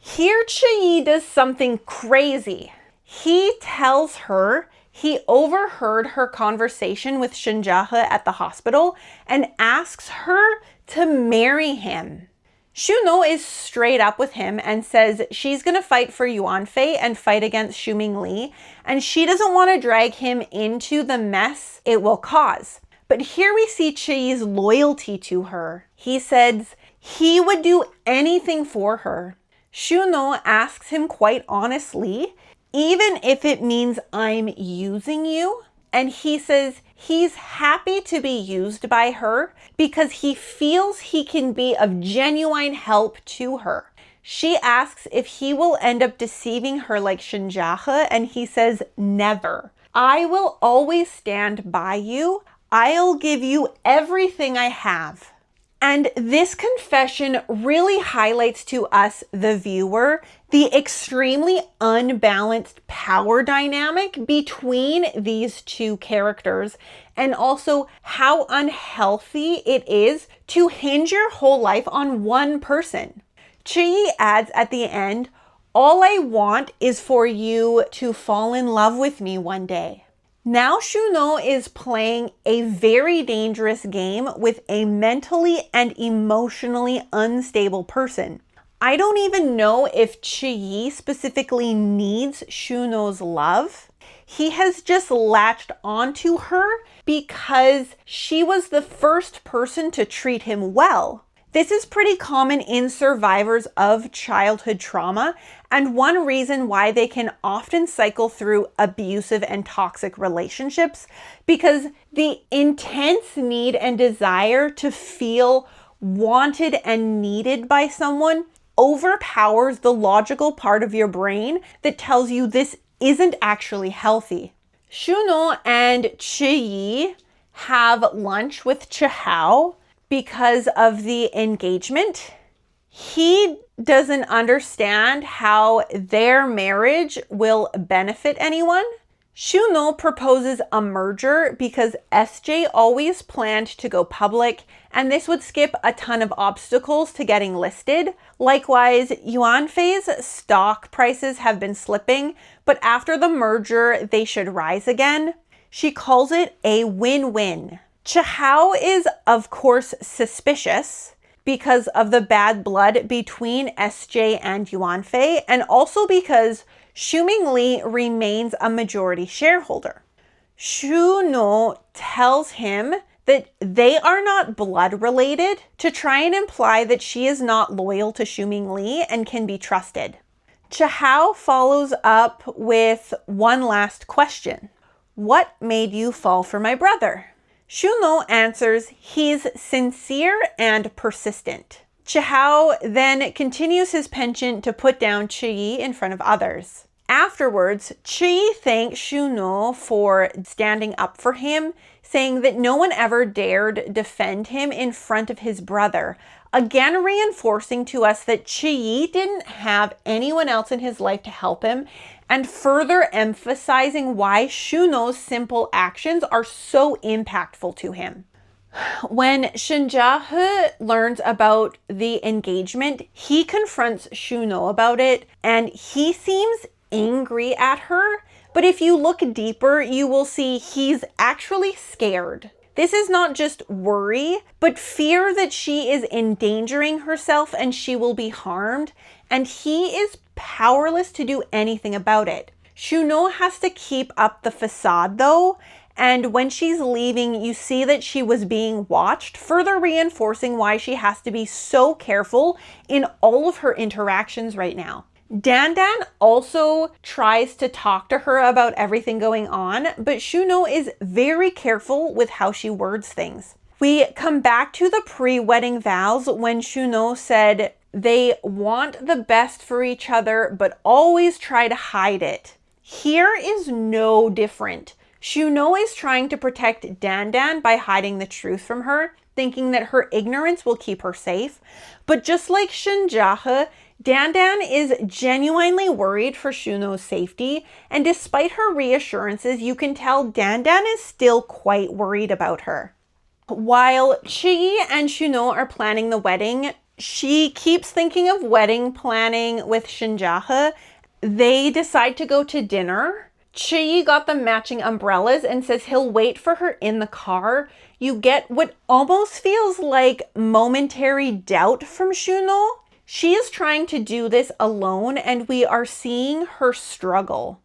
Here Chi Yi does something crazy. He tells her he overheard her conversation with Shinjahe at the hospital and asks her to marry him. Shuno is straight up with him and says she's going to fight for Yuanfei and fight against Shuming Li, and she doesn't want to drag him into the mess it will cause. But here we see Chi's loyalty to her. He says he would do anything for her. Shuno asks him quite honestly, even if it means I'm using you. And he says he's happy to be used by her because he feels he can be of genuine help to her. She asks if he will end up deceiving her like Shinjahe, and he says never. I will always stand by you. I'll give you everything I have. And this confession really highlights to us, the viewer, the extremely unbalanced power dynamic between these two characters, and also how unhealthy it is to hinge your whole life on one person. Chi adds at the end, all I want is for you to fall in love with me one day. Now Shuno is playing a very dangerous game with a mentally and emotionally unstable person. I don't even know if Chi specifically needs Shuno's love. He has just latched onto her because she was the first person to treat him well. This is pretty common in survivors of childhood trauma, and one reason why they can often cycle through abusive and toxic relationships, because the intense need and desire to feel wanted and needed by someone overpowers the logical part of your brain that tells you this isn't actually healthy. Shuno and Chi have lunch with Chihao because of the engagement. He doesn't understand how their marriage will benefit anyone. Shuno proposes a merger because SJ always planned to go public, and this would skip a ton of obstacles to getting listed. Likewise, Yuanfei's stock prices have been slipping, but after the merger, they should rise again. She calls it a win-win. Chihao is, of course, suspicious because of the bad blood between SJ and Yuanfei, and also because Xu Mingli remains a majority shareholder. Xu No tells him that they are not blood related to try and imply that she is not loyal to Xu Mingli and can be trusted. Chihao follows up with one last question. What made you fall for my brother? Xu No answers he's sincere and persistent. Chihao then continues his penchant to put down Chiyi in front of others. Afterwards, Chiyi thanks Xu No for standing up for him, saying that no one ever dared defend him in front of his brother, again reinforcing to us that Chiyi didn't have anyone else in his life to help him, and further emphasizing why Xu No's simple actions are so impactful to him. When Shen Jiahe learns about the engagement, he confronts Xu No about it, and he seems angry at her, but if you look deeper, you will see he's actually scared. This is not just worry, but fear that she is endangering herself and she will be harmed, and he is powerless to do anything about it. Xu No has to keep up the facade though, and when she's leaving, you see that she was being watched, further reinforcing why she has to be so careful in all of her interactions right now. Dan also tries to talk to her about everything going on, but Xu No is very careful with how she words things. We come back to the pre-wedding vows when Xu No said they want the best for each other, but always try to hide it. Here is no different. Xu No is trying to protect Dan by hiding the truth from her, thinking that her ignorance will keep her safe. But just like Shen Jiahe, Dan is genuinely worried for Xu No's safety, and despite her reassurances, you can tell Dan is still quite worried about her. While Chiyi and Xu No are planning the wedding, she keeps thinking of wedding planning with Shen Jiahe. They decide to go to dinner. Chiyi got the matching umbrellas and says he'll wait for her in the car. You get what almost feels like momentary doubt from Xu No. She is trying to do this alone, and we are seeing her struggle.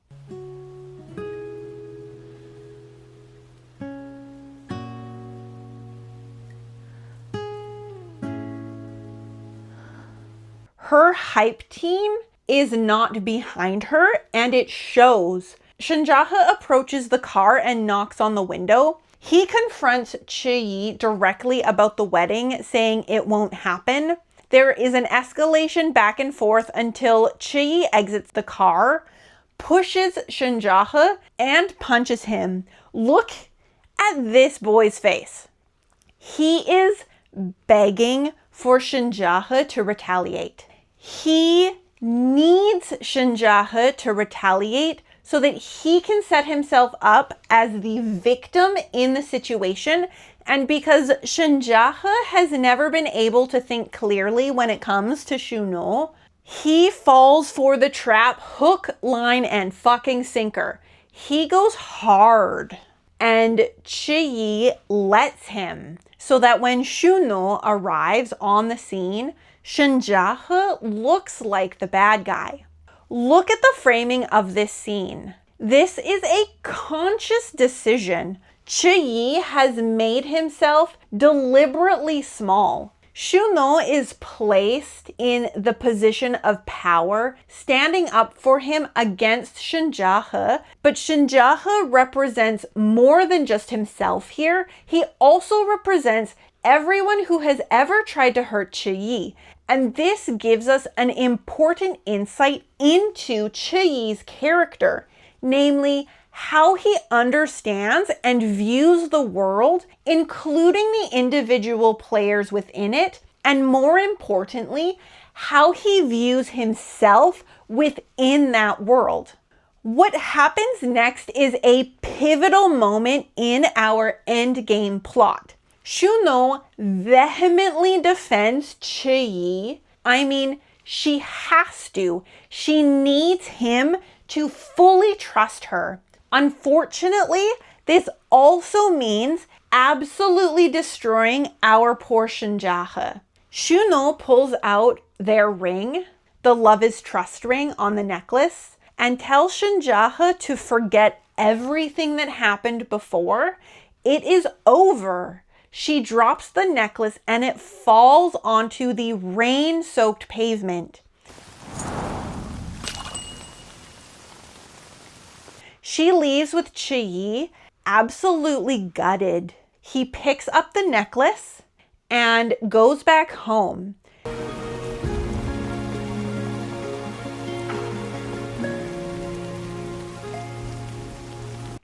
Her hype team is not behind her, and it shows. Shen Jiahe approaches the car and knocks on the window. He confronts Chiyi directly about the wedding, saying it won't happen. There is an escalation back and forth until Chiyi exits the car, pushes Shen Jiahe, and punches him. Look at this boy's face. He is begging for Shen Jiahe to retaliate. He needs Shen Jiahe to retaliate so that he can set himself up as the victim in the situation, and because Shen Jiahe has never been able to think clearly when it comes to Xu No, he falls for the trap hook, line, and fucking sinker. He goes hard, and Chiyi lets him, so that when Xu No arrives on the scene, Shen Jiahe looks like the bad guy. Look at the framing of this scene. This is a conscious decision. Chiyi has made himself deliberately small. Xu No is placed in the position of power, standing up for him against Shen Jiahe, but Shen Jiahe represents more than just himself here. He also represents everyone who has ever tried to hurt Chiyi. And this gives us an important insight into Chiyi's character, namely how he understands and views the world, including the individual players within it, and more importantly, how he views himself within that world. What happens next is a pivotal moment in our endgame plot. Xu No vehemently defends Chiyi. I mean, she has to. She needs him to fully trust her. Unfortunately, This also means absolutely destroying our poor Shinjahe. Shuno pulls out their ring, the love is trust ring on the necklace, and tells Shinjahe to forget everything that happened before. It is over. She drops the necklace and it falls onto the rain-soaked pavement. She leaves with Chiyi absolutely gutted. He picks up the necklace and goes back home.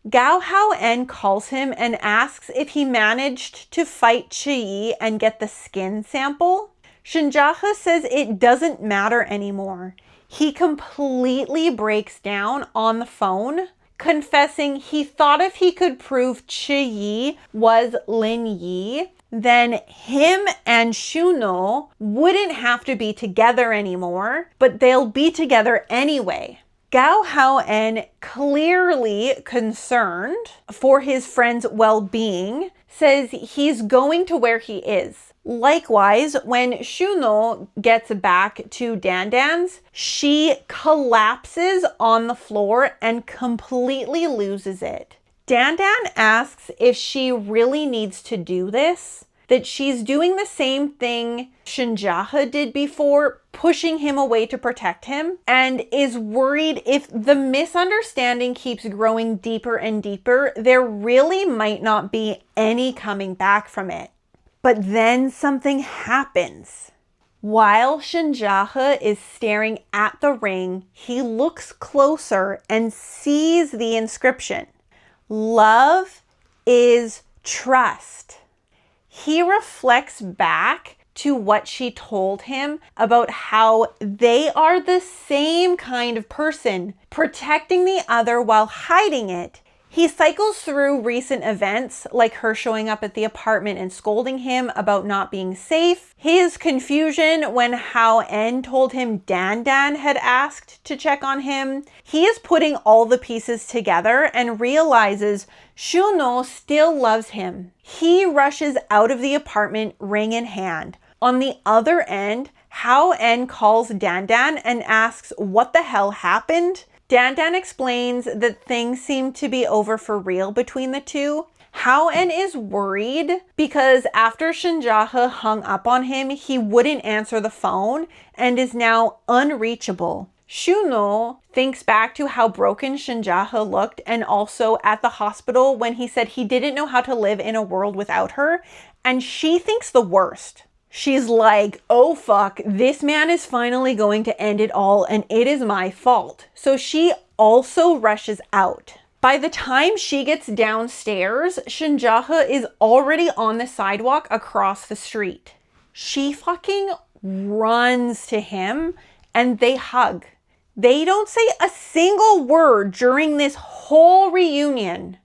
Gao Hao-en calls him and asks if he managed to fight Chiyi and get the skin sample. Shinjahe says it doesn't matter anymore. He completely breaks down on the phone, confessing he thought if he could prove Chiyi was Lin Yi, then him and Shuno wouldn't have to be together anymore, but they'll be together anyway. Gao Hao-en, clearly concerned for his friend's well-being, says he's going to where he is. Likewise, when Shuno gets back to Dandan's, she collapses on the floor and completely loses it. Dandan asks if she really needs to do this, that she's doing the same thing Shinjahe did before, pushing him away to protect him, and is worried if the misunderstanding keeps growing deeper and deeper, there really might not be any coming back from it. But then something happens. While Shinjahe is staring at the ring, he looks closer and sees the inscription. Love is trust. He reflects back to what she told him about how they are the same kind of person, protecting the other while hiding it. He cycles through recent events, like her showing up at the apartment and scolding him about not being safe, his confusion when Hao-en told him Dandan had asked to check on him. He is putting all the pieces together and realizes Shuno still loves him. He rushes out of the apartment, ring in hand. On the other end, Hao-en calls Dandan and asks what the hell happened. Dandan explains that things seem to be over for real between the two. Hao-en is worried because after Shinjahe hung up on him, he wouldn't answer the phone and is now unreachable. Shuno thinks back to how broken Shinjahe looked and also at the hospital when he said he didn't know how to live in a world without her, and she thinks the worst. She's like, oh fuck, this man is finally going to end it all and it is my fault. So she also rushes out. By the time she gets downstairs, Shinjahe is already on the sidewalk across the street. She fucking runs to him and they hug. They don't say a single word during this whole reunion.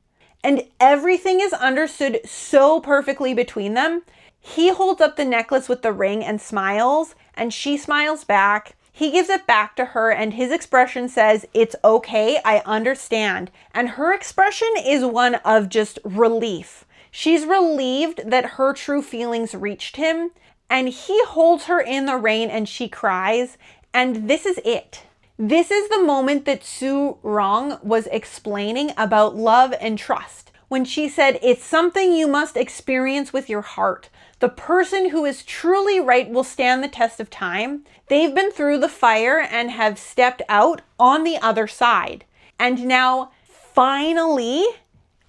And everything is understood so perfectly between them. He holds up the necklace with the ring and smiles, and she smiles back. He gives it back to her, and his expression says, "It's okay, I understand." And her expression is one of just relief. She's relieved that her true feelings reached him, and he holds her in the rain and she cries, and this is it. This is the moment that Su Rong was explaining about love and trust, when she said, it's something you must experience with your heart. The person who is truly right will stand the test of time. They've been through the fire and have stepped out on the other side. And now, finally,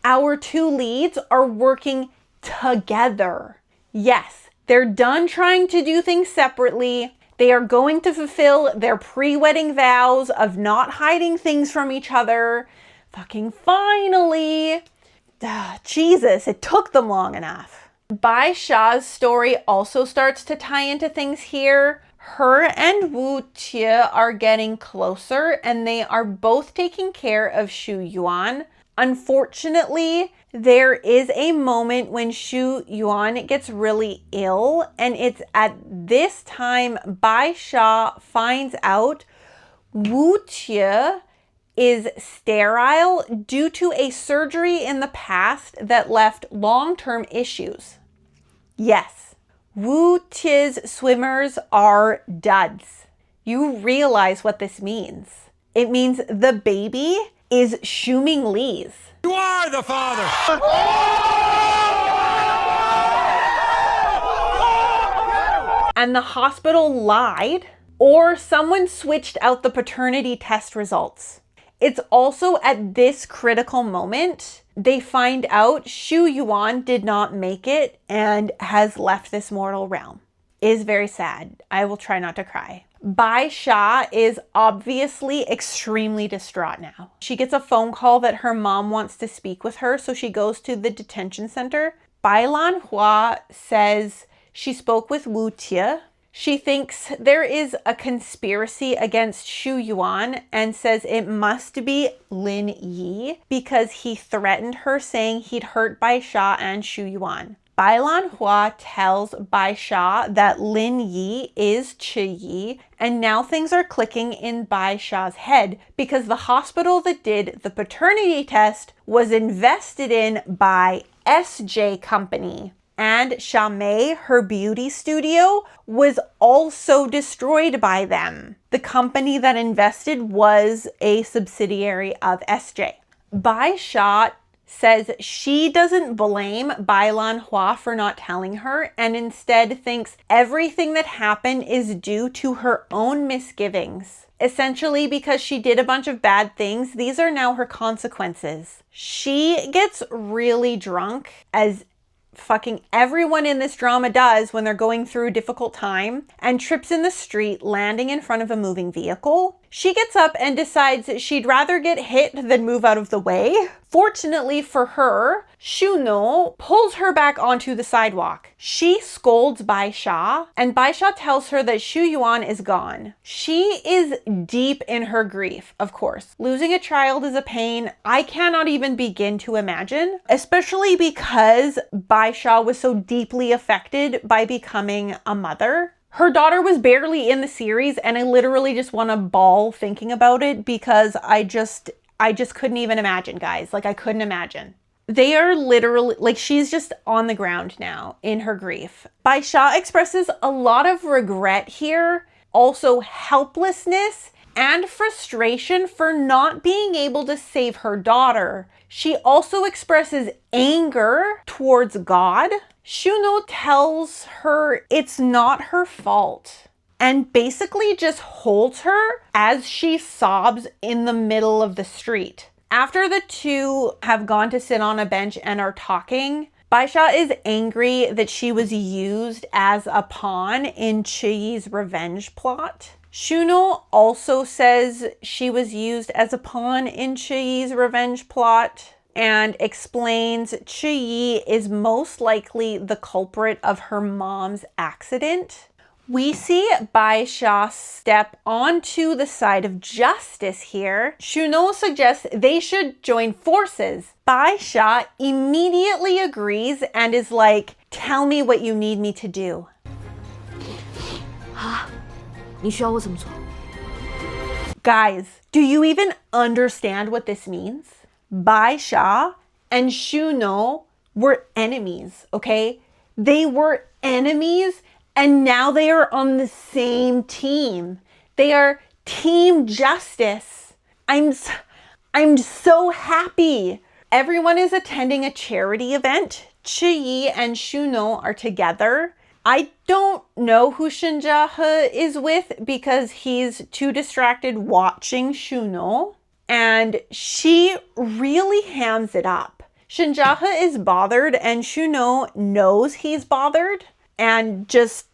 our two leads are working together. Yes, they're done trying to do things separately. They are going to fulfill their pre-wedding vows of not hiding things from each other. Fucking finally. Jesus, it took them long enough. Bai Sha's story also starts to tie into things here. Her and Wu Tia are getting closer and they are both taking care of Shu Yuan. Unfortunately, there is a moment when Shu Yuan gets really ill, and it's at this time Bai Sha finds out Wu Tia is sterile due to a surgery in the past that left long-term issues. Yes, Wu Ti's swimmers are duds. You realize what this means. It means the baby is Xu Mingli's. You are the father! And the hospital lied, or someone switched out the paternity test results. It's also at this critical moment they find out Xu Yuan did not make it and has left this mortal realm. It is very sad. I will try not to cry. Bai Sha is obviously extremely distraught now. She gets a phone call that her mom wants to speak with her, so she goes to the detention center. Bai Lanhua says she spoke with Wu Ti. She thinks there is a conspiracy against Xu Yuan and says it must be Lin Yi because he threatened her, saying he'd hurt Bai Sha and Xu Yuan. Bai Lanhua tells Bai Sha that Lin Yi is Chi Yi, and now things are clicking in Bai Sha's head because the hospital that did the paternity test was invested in by SJ Company. And Shamei, her beauty studio, was also destroyed by them. The company that invested was a subsidiary of SJ. Bai Sha says she doesn't blame Bai Lanhua for not telling her and instead thinks everything that happened is due to her own misgivings. Essentially, because she did a bunch of bad things, these are now her consequences. She gets really drunk, as fucking everyone in this drama does when they're going through a difficult time, and trips in the street, landing in front of a moving vehicle. She gets up and decides she'd rather get hit than move out of the way. Fortunately for her, Shuno pulls her back onto the sidewalk. She scolds Bai Sha, and Bai Sha tells her that Xu Yuan is gone. She is deep in her grief, of course. Losing a child is a pain I cannot even begin to imagine, especially because Bai Sha was so deeply affected by becoming a mother. Her daughter was barely in the series, and I literally just want to bawl thinking about it because I just couldn't even imagine, guys. Like, I couldn't imagine. They are literally, like, she's just on the ground now in her grief. Bai Sha expresses a lot of regret here, also helplessness and frustration for not being able to save her daughter. She also expresses anger towards God. Shuno tells her it's not her fault and basically just holds her as she sobs in the middle of the street. After the two have gone to sit on a bench and are talking, Bai Sha is angry that she was used as a pawn in Chi Yi's revenge plot. Shuno also says she was used as a pawn in Chi Yi's revenge plot and explains Chi Yi is most likely the culprit of her mom's accident. We see Bai Sha step onto the side of justice here. Shuno suggests they should join forces. Bai Sha immediately agrees and is like, tell me what you need me to do. 你需要我怎么做？ Guys, do you even understand what this means? Bai Sha and Shuno were enemies, okay? They were enemies and now they are on the same team. They are team justice. I'm so happy. Everyone is attending a charity event. Chi Yi and Shuno are together. I don't know who Shinjahe is with because he's too distracted watching Shuno. And she really hams it up. Shinjahe is bothered and Shuno knows he's bothered and just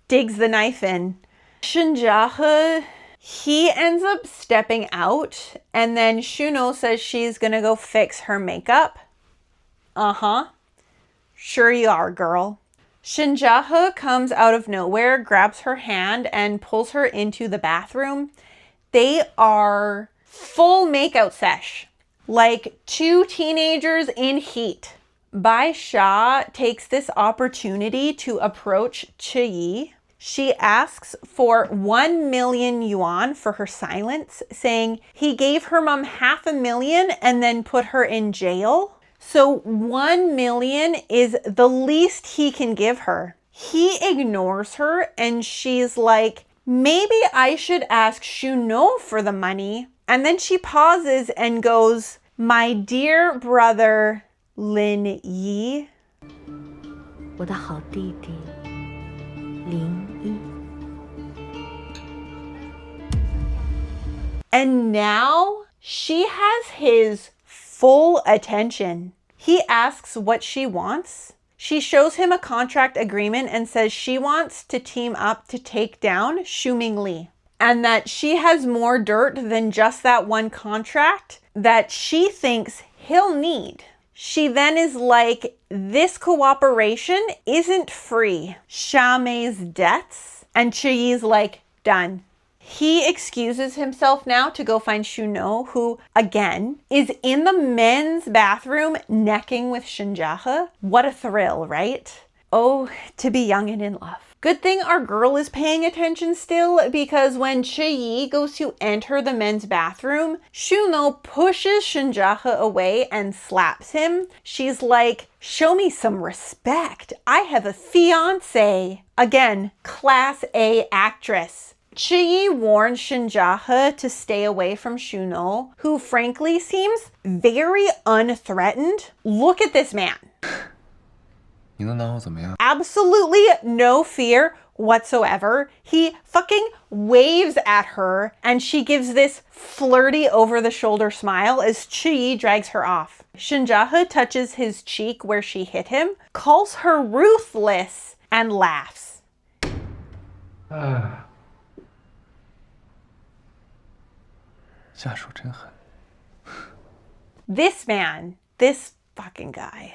digs the knife in. Shinjahe, he ends up stepping out and then Shuno says she's gonna go fix her makeup. Sure you are, girl. Shinjahe comes out of nowhere, grabs her hand and pulls her into the bathroom. They are full makeout sesh, like two teenagers in heat. Bai Sha takes this opportunity to approach Chi Yi. She asks for 1 million yuan for her silence, saying he gave her mom 500,000 and then put her in jail. So 1 million is the least he can give her. He ignores her and she's like, maybe I should ask Shuno for the money. And then she pauses and goes, my dear brother Lin Yi. 我的好弟弟林一。 And now she has his full attention. He asks what she wants. She shows him a contract agreement and says she wants to team up to take down Shuming Li. And that she has more dirt than just that one contract that she thinks he'll need. She then is like, this cooperation isn't free. Xiamei's debts. And Chiyi's like, done. He excuses himself now to go find Shuno, who, again, is in the men's bathroom necking with Shinjahe. What a thrill, right? Oh, to be young and in love. Good thing our girl is paying attention still, because when Chiyi goes to enter the men's bathroom, Shuno pushes Shinjahe away and slaps him. She's like, show me some respect. I have a fiance. Again, class A actress. Chiyi warns Shinjahe to stay away from Shuno, who frankly seems very unthreatened. Look at this man. 你能拿我怎么样？ Absolutely no fear whatsoever. He fucking waves at her and she gives this flirty over-the-shoulder smile as Chiyi drags her off. Shinjahe touches his cheek where she hit him, calls her ruthless, and laughs. 下手真狠。 This man, this fucking guy.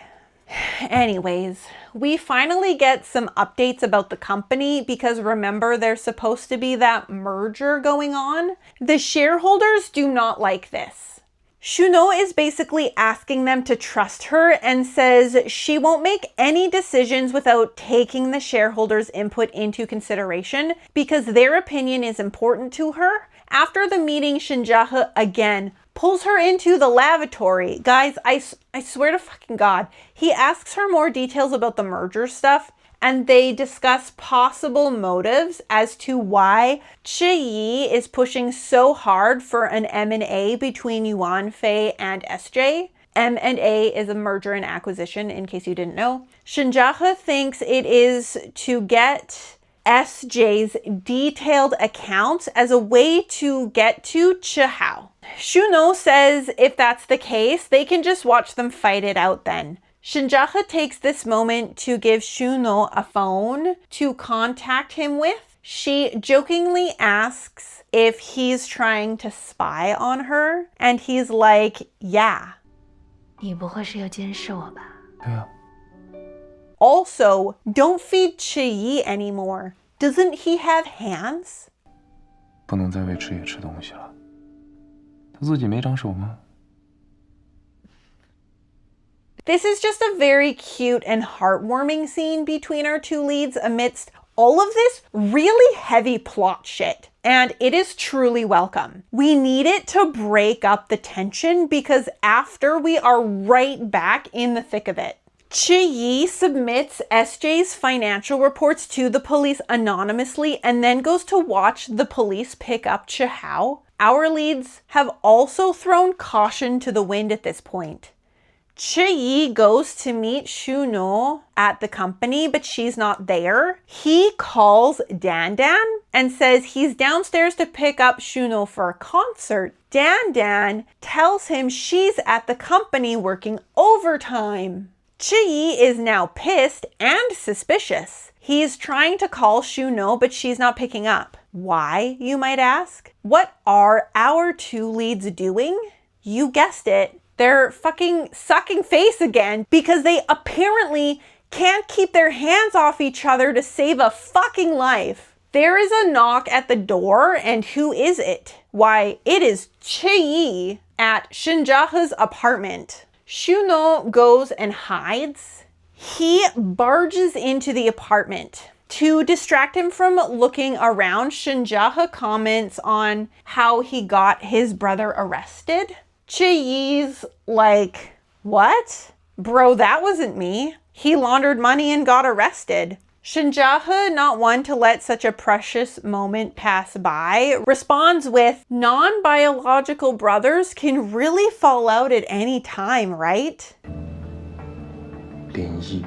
Anyways, we finally get some updates about the company because remember, there's supposed to be that merger going on. The shareholders do not like this. Shuno is basically asking them to trust her and says she won't make any decisions without taking the shareholders' input into consideration because their opinion is important to her. After the meeting, Shinjahe again pulls her into the lavatory. Guys, I swear to fucking God, he asks her more details about the merger stuff and they discuss possible motives as to why Chiyi is pushing so hard for an M&A between Yuanfei and SJ. M&A is a merger and acquisition, in case you didn't know. Shinjahe thinks it is to get SJ's detailed accounts as a way to get to Chihao. Shuno says if that's the case, they can just watch them fight it out then. Shinjahe takes this moment to give Shuno a phone to contact him with. She jokingly asks if he's trying to spy on her, and he's like, yeah. 你不会是要监视我吧？ 对啊， Also, don't feed Chiyi anymore. Doesn't he have hands? 不能再喂吃野吃东西了。他自己没长手吗？ This is just a very cute and heartwarming scene between our two leads amidst all of this really heavy plot shit. And it is truly welcome. We need it to break up the tension because after we are right back in the thick of it. Chiyi submits SJ's financial reports to the police anonymously and then goes to watch the police pick up Chihao. Our leads have also thrown caution to the wind at this point. Chiyi goes to meet Shuno at the company, but she's not there. He calls Dan and says he's downstairs to pick up Shuno for a concert. Dan tells him she's at the company working overtime. Chiyi is now pissed and suspicious. He's trying to call Shuno, but she's not picking up. Why, you might ask? What are our two leads doing? You guessed it. They're fucking sucking face again because they apparently can't keep their hands off each other to save a fucking life. There is a knock at the door, and who is it? Why, it is Chiyi at Shinjahe's apartment. Shuno goes and hides. He barges into the apartment. To distract him from looking around, Shinjahe comments on how he got his brother arrested. Chiyi's like, what? Bro, that wasn't me. He laundered money and got arrested. Shinjahe, not one to let such a precious moment pass by, responds with, non-biological brothers can really fall out at any time, right? 联谊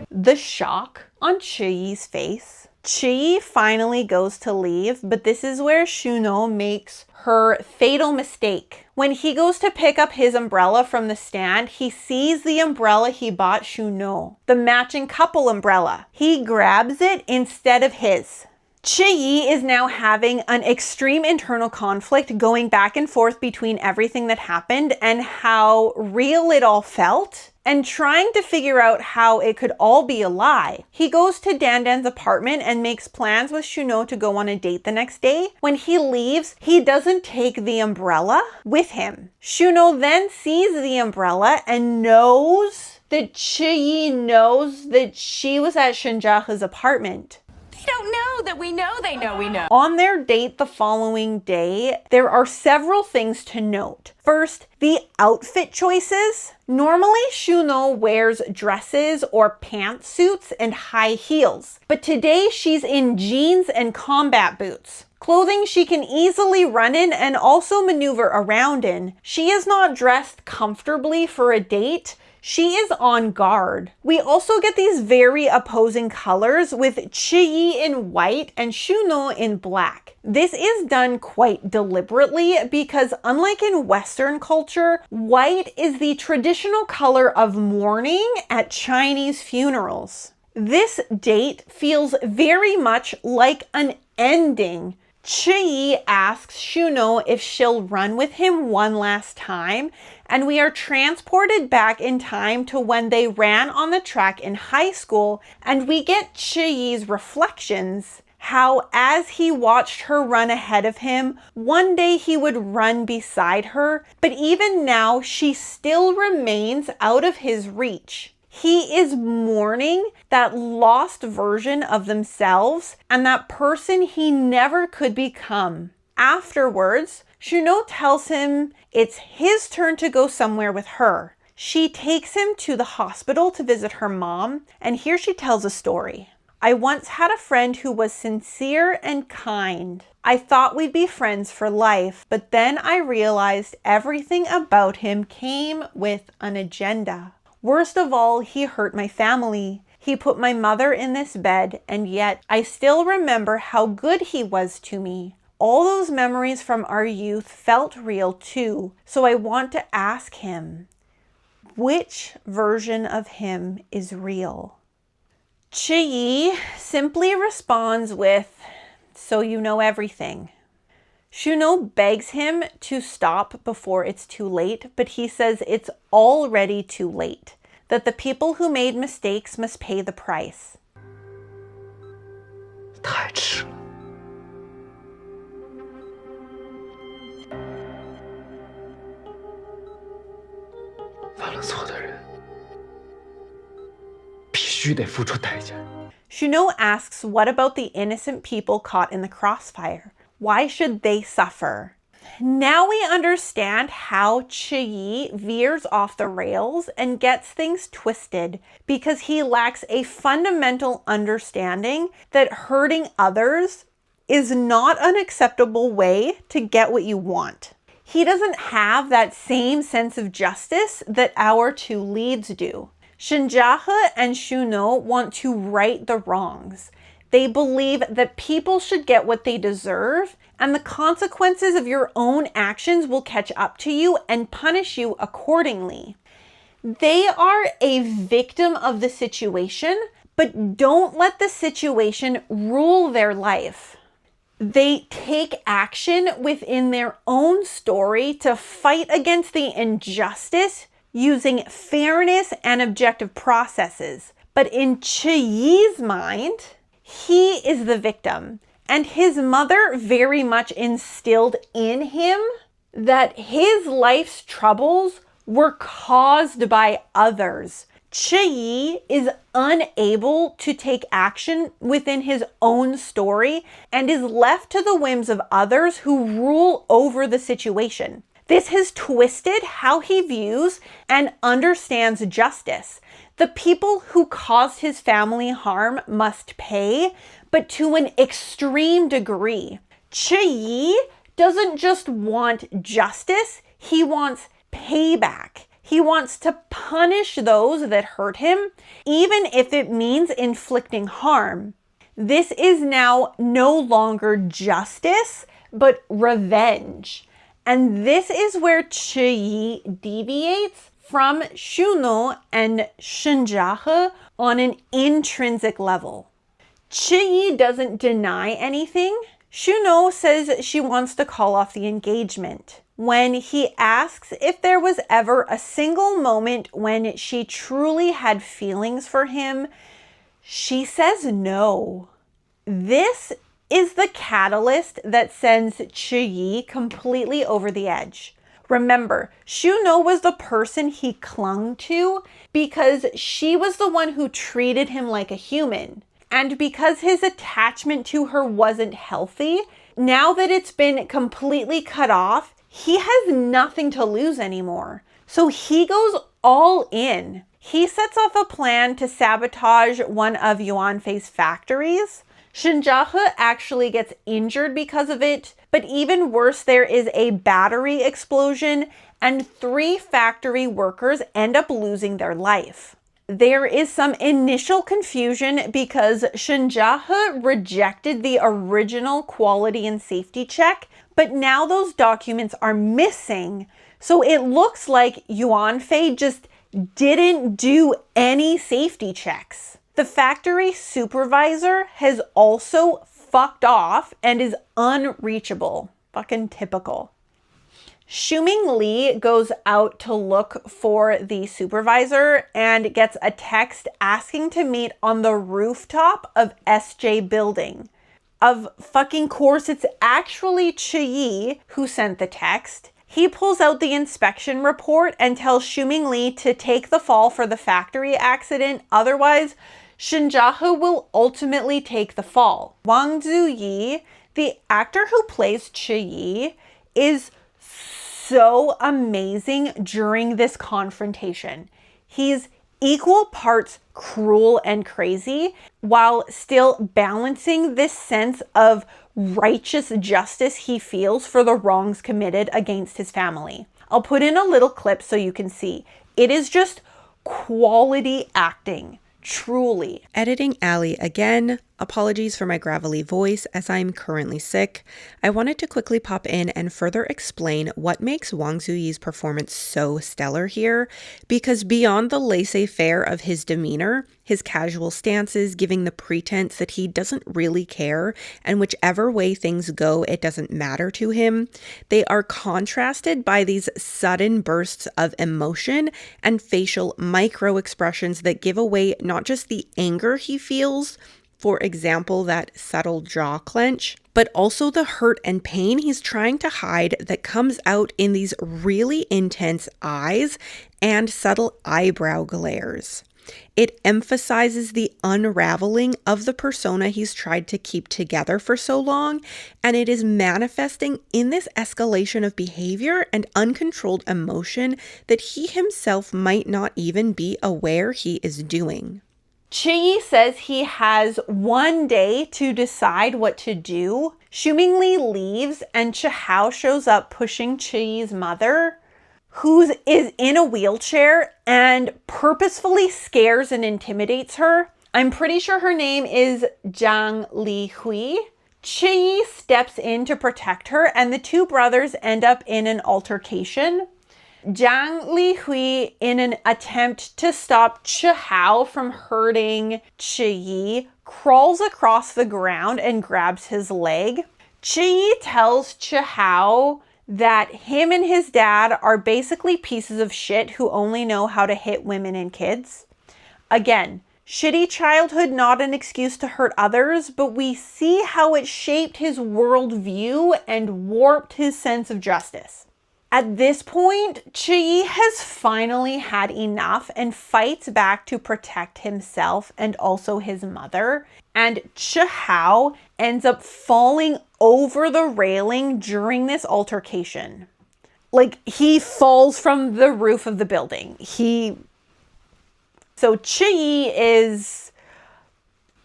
The shock on Chiyi's face. Chiyi finally goes to leave, but this is where Shuno makes her fatal mistake. When he goes to pick up his umbrella from the stand, he sees the umbrella he bought Shuno, the matching couple umbrella. He grabs it instead of his. Chiyi is now having an extreme internal conflict going back and forth between everything that happened and how real it all felt, and trying to figure out how it could all be a lie. He goes to Dandan's apartment and makes plans with Shuno to go on a date the next day. When he leaves, he doesn't take the umbrella with him. Shuno then sees the umbrella and knows that Chiyi knows that she was at Shinjahe's apartment. They don't know that we know they know we know. On their date the following day, there are several things to note. First, the outfit choices. Normally, Shuno wears dresses or pantsuits and high heels, but today she's in jeans and combat boots. Clothing she can easily run in and also maneuver around in. She is not dressed comfortably for a date. She is on guard. We also get these very opposing colors with Chiyi in white and Shuno in black. This is done quite deliberately because unlike in Western culture, white is the traditional color of mourning at Chinese funerals. This date feels very much like an ending. Chiyi asks Shuno if she'll run with him one last time, and we are transported back in time to when they ran on the track in high school, and we get Chiyi's reflections, how as he watched her run ahead of him, one day he would run beside her, but even now she still remains out of his reach. He is mourning that lost version of themselves and that person he never could become. Afterwards, Shuno tells him it's his turn to go somewhere with her. She takes him to the hospital to visit her mom, and here she tells a story. I once had a friend who was sincere and kind. I thought we'd be friends for life, but then I realized everything about him came with an agenda. Worst of all, he hurt my family. He put my mother in this bed, and yet I still remember how good he was to me. All those memories from our youth felt real too, so I want to ask him, which version of him is real? Chiyi simply responds with, so you know everything. Shuno begs him to stop before it's too late, but he says it's already too late, that the people who made mistakes must pay the price. 太迟了。犯了错的人，必须得付出代价。Shuno asks, what about the innocent people caught in the crossfire? Why should they suffer? Now we understand how Chiyi veers off the rails and gets things twisted because he lacks a fundamental understanding that hurting others is not an acceptable way to get what you want. He doesn't have that same sense of justice that our two leads do. Shinjahe and Shuno want to right the wrongs. They believe that people should get what they deserve, and the consequences of your own actions will catch up to you and punish you accordingly. They are a victim of the situation, but don't let the situation rule their life. They take action within their own story to fight against the injustice using fairness and objective processes. But in Chiyi's mind, he is the victim, and his mother very much instilled in him that his life's troubles were caused by others. Chi is unable to take action within his own story and is left to the whims of others who rule over the situation. This has twisted how he views and understands justice. The people who caused his family harm must pay, but to an extreme degree. Chi doesn't just want justice, he wants payback. He wants to punish those that hurt him, even if it means inflicting harm. This is now no longer justice, but revenge. And this is where Chi deviates from Shuno and Shinjahe on an intrinsic level. Chi doesn't deny anything. Shuno says she wants to call off the engagement. When he asks if there was ever a single moment when she truly had feelings for him, she says no. This is the catalyst that sends Chi completely over the edge. Remember, Shuno was the person he clung to because she was the one who treated him like a human. And because his attachment to her wasn't healthy, now that it's been completely cut off, he has nothing to lose anymore. So he goes all in. He sets off a plan to sabotage one of Yuanfei's factories. Shinjahe actually gets injured because of it, but even worse, there is a battery explosion and 3 factory workers end up losing their life. There is some initial confusion because Shinjahe rejected the original quality and safety check, but now those documents are missing. So it looks like Yuanfei just didn't do any safety checks. The factory supervisor has also fucked off and is unreachable. Fucking typical. Shuming Li goes out to look for the supervisor and gets a text asking to meet on the rooftop of SJ building. Of fucking course, it's actually Chi who sent the text. He pulls out the inspection report and tells Shuming Li to take the fall for the factory accident. Otherwise, Shinjahe will ultimately take the fall. Wang Zuyi, the actor who plays Chi, is so amazing during this confrontation. He's equal parts cruel and crazy while still balancing this sense of righteous justice he feels for the wrongs committed against his family. I'll put in a little clip so you can see. It is just quality acting. Truly. Editing Allie again. Apologies for my gravelly voice as I'm currently sick. I wanted to quickly pop in and further explain what makes Wang Zuyi's performance so stellar here, because beyond the laissez-faire of his demeanor, his casual stances giving the pretense that he doesn't really care and whichever way things go, it doesn't matter to him, they are contrasted by these sudden bursts of emotion and facial micro expressions that give away not just the anger he feels, for example, that subtle jaw clench, but also the hurt and pain he's trying to hide that comes out in these really intense eyes and subtle eyebrow glares. It emphasizes the unraveling of the persona he's tried to keep together for so long, and it is manifesting in this escalation of behavior and uncontrolled emotion that he himself might not even be aware he is doing. Chi says he has one day to decide what to do. Shuming Li leaves and Chihao shows up pushing Chi's mother, who is in a wheelchair, and purposefully scares and intimidates her. I'm pretty sure her name is Zhang Li Hui. Chi steps in to protect her and the two brothers end up in an altercation. Zhang Li Hui, in an attempt to stop Chihao from hurting Chi, crawls across the ground and grabs his leg. Chi tells Chihao that him and his dad are basically pieces of shit who only know how to hit women and kids. Again, shitty childhood, not an excuse to hurt others, but we see how it shaped his worldview and warped his sense of justice. At this point, Chi has finally had enough and fights back to protect himself and also his mother. And Chihao ends up falling over the railing during this altercation. Like, he falls from the roof of the building. So Chi is,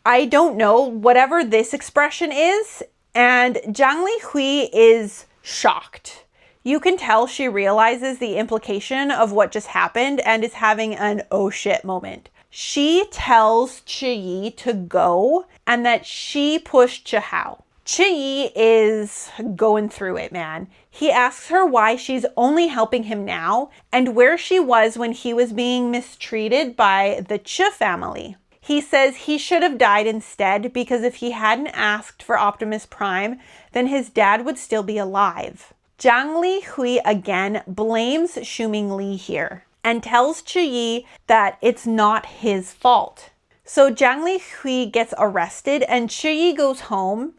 I don't know, whatever this expression is, and Zhang Lihui is shocked. You can tell she realizes the implication of what just happened and is having an oh shit moment. She tells Chi to go and that she pushed Chihao. Chi is going through it, man. He asks her why she's only helping him now and where she was when he was being mistreated by the Chi family. He says he should have died instead because if he hadn't asked for Optimus Prime, then his dad would still be alive. Zhang Lihui again blames Xiuming Li here and tells Chi that it's not his fault. So Zhang Lihui gets arrested and Chi goes home,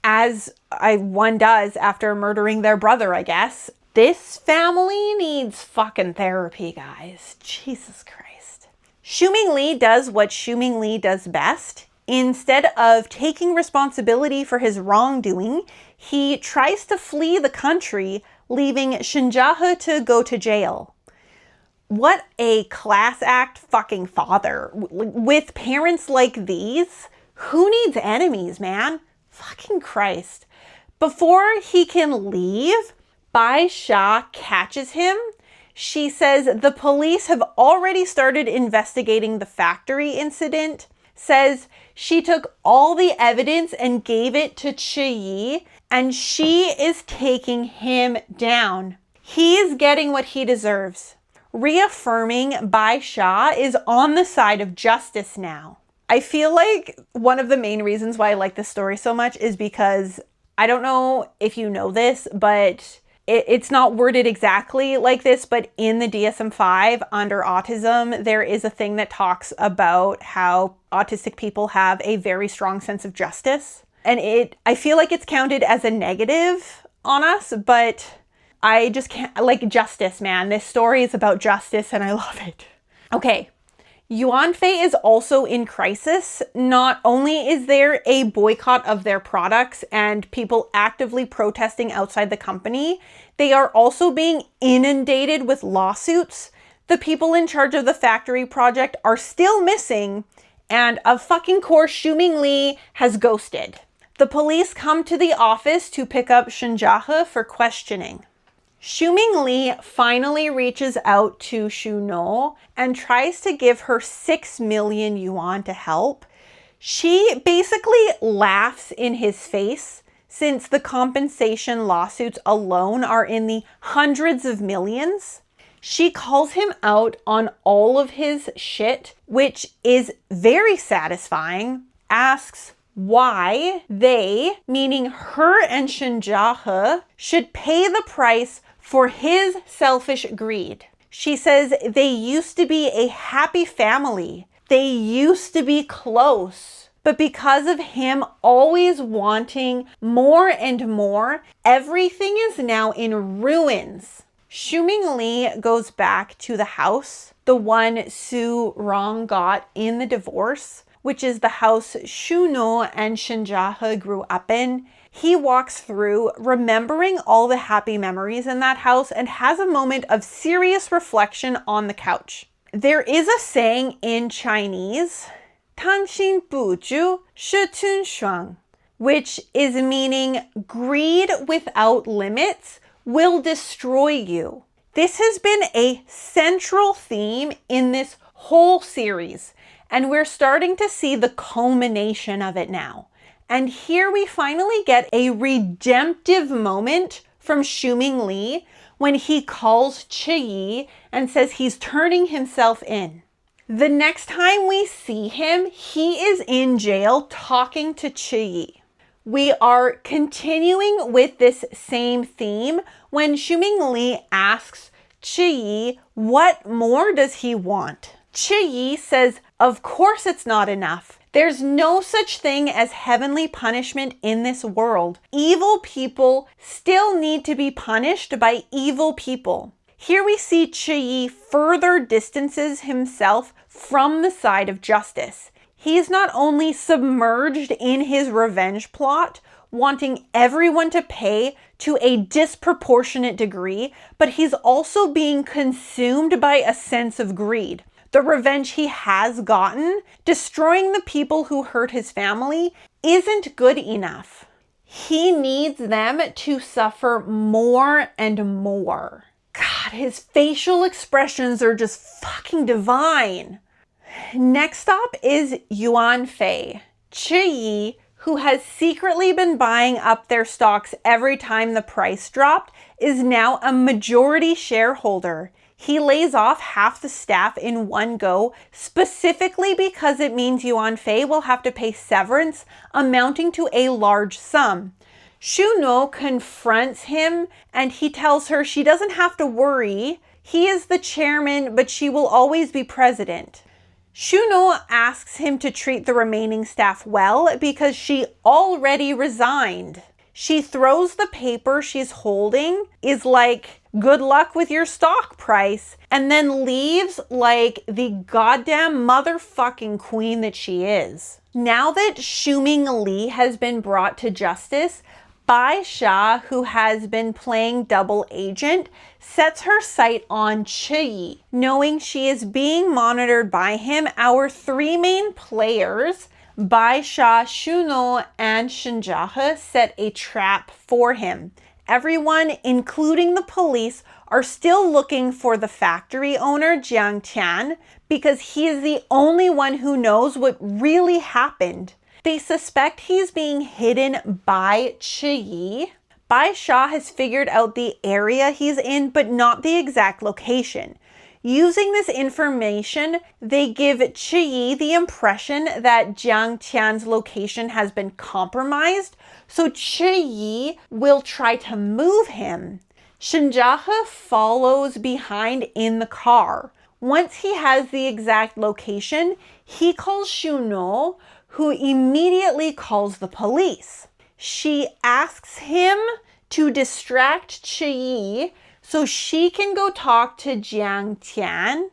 as one does after murdering their brother, I guess. This family needs fucking therapy, guys. Jesus Christ. Xiuming Li does what Xiuming Li does best. Instead of taking responsibility for his wrongdoing, he tries to flee the country, leaving Shinjahe to go to jail. What a class act fucking father. With parents like these, who needs enemies, man? Fucking Christ. Before he can leave, Bai Sha catches him. She says the police have already started investigating the factory incident, says she took all the evidence and gave it to Chi, and she is taking him down. He is getting what he deserves. Reaffirming Bai Sha is on the side of justice now. I feel like one of the main reasons why I like this story so much is because, I don't know if you know this, but it's not worded exactly like this, but in the DSM-5 under autism, there is a thing that talks about how autistic people have a very strong sense of justice. And I feel like it's counted as a negative on us, but I just can't, like, justice, man. This story is about justice and I love it. Okay. Yuanfei is also in crisis. Not only is there a boycott of their products and people actively protesting outside the company, they are also being inundated with lawsuits. The people in charge of the factory project are still missing, and of fucking course, Xiuming Li has ghosted. The police come to the office to pick up Shinjahe for questioning. Xiuming Li finally reaches out to Shuno and tries to give her 6 million yuan to help. She basically laughs in his face since the compensation lawsuits alone are in the hundreds of millions. She calls him out on all of his shit, which is very satisfying, asks why they, meaning her and Shinjahe, should pay the price for his selfish greed. She says they used to be a happy family. They used to be close. But because of him always wanting more and more, everything is now in ruins. Xiuming Li goes back to the house, the one Su Rong got in the divorce, which is the house Shuno and Shinjahe grew up in. He walks through, remembering all the happy memories in that house, and has a moment of serious reflection on the couch. There is a saying in Chinese, 贪心不足，是吞双, which is meaning greed without limits will destroy you. This has been a central theme in this whole series, and we're starting to see the culmination of it now. And here we finally get a redemptive moment from Xiuming Li when he calls Chi and says he's turning himself in. The next time we see him, he is in jail talking to Chi. We are continuing with this same theme when Xiuming Li asks Chi what more does he want. Yi says, of course it's not enough. There's no such thing as heavenly punishment in this world. Evil people still need to be punished by evil people. Here we see Yi further distances himself from the side of justice. He is not only submerged in his revenge plot, wanting everyone to pay to a disproportionate degree, but he's also being consumed by a sense of greed. The revenge he has gotten, destroying the people who hurt his family, isn't good enough. He needs them to suffer more and more. God, his facial expressions are just fucking divine. Next up is Yuan Fei. Yi, who has secretly been buying up their stocks every time the price dropped, is now a majority shareholder. He lays off half the staff in one go, specifically because it means Yuan Fei will have to pay severance amounting to a large sum. Shuno confronts him and he tells her she doesn't have to worry. He is the chairman, but she will always be president. Shuno asks him to treat the remaining staff well because she already resigned. She throws the paper she's holding, is like, good luck with your stock price, and then leaves like the goddamn motherfucking queen that she is. Now that Shuming Li has been brought to justice, Bai Sha, who has been playing double agent, sets her sight on Yi. Knowing she is being monitored by him, our three main players, Bai Sha, Shuno, and Shinjahe, set a trap for him. Everyone, including the police, are still looking for the factory owner, Jiang Tian, because he is the only one who knows what really happened. They suspect he's being hidden by Yi. Bai Sha has figured out the area he's in, but not the exact location. Using this information, they give Yi the impression that Jiang Tian's location has been compromised, so Yi will try to move him. Shinjahe follows behind in the car. Once he has the exact location, he calls Shuno, who immediately calls the police. She asks him to distract Yi so she can go talk to Jiang Tian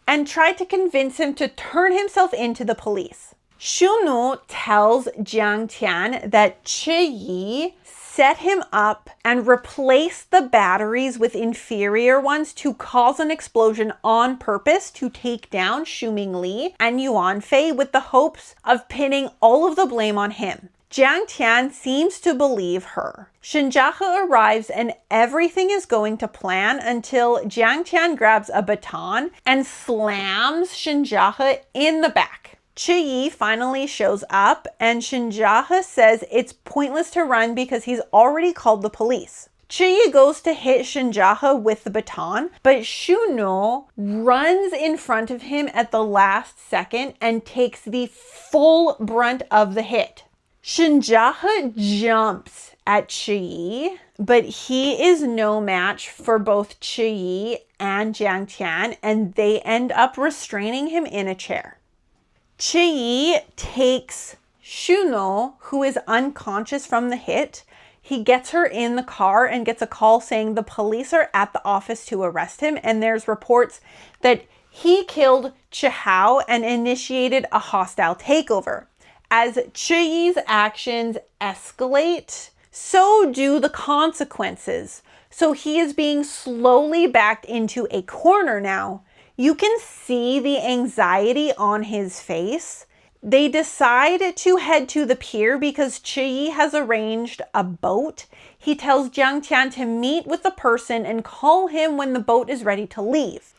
and try to convince him to turn himself into the police. Shuno tells Jiang Tian that Yi set him up and replaced the batteries with inferior ones to cause an explosion on purpose to take down Shuming Li and Yuan Fei with the hopes of pinning all of the blame on him. Jiang Tian seems to believe her. Shinjahe arrives and everything is going to plan until Jiang Tian grabs a baton and slams Shinjahe in the back. Yi finally shows up and Shinjahe says it's pointless to run because he's already called the police. Yi goes to hit Shinjahe with the baton, but Shuno runs in front of him at the last second and takes the full brunt of the hit. Shinjahe jumps at Yi, but he is no match for both Yi and Jiang Tian, and they end up restraining him in a chair. Yi takes Shuno, who is unconscious from the hit. He gets her in the car and gets a call saying the police are at the office to arrest him, and there's reports that he killed Chihao and initiated a hostile takeover. As Yi's actions escalate, so do the consequences. So he is being slowly backed into a corner now. You can see the anxiety on his face. They decide to head to the pier because Yi has arranged a boat. He tells Jiang Tian to meet with the person and call him when the boat is ready to leave.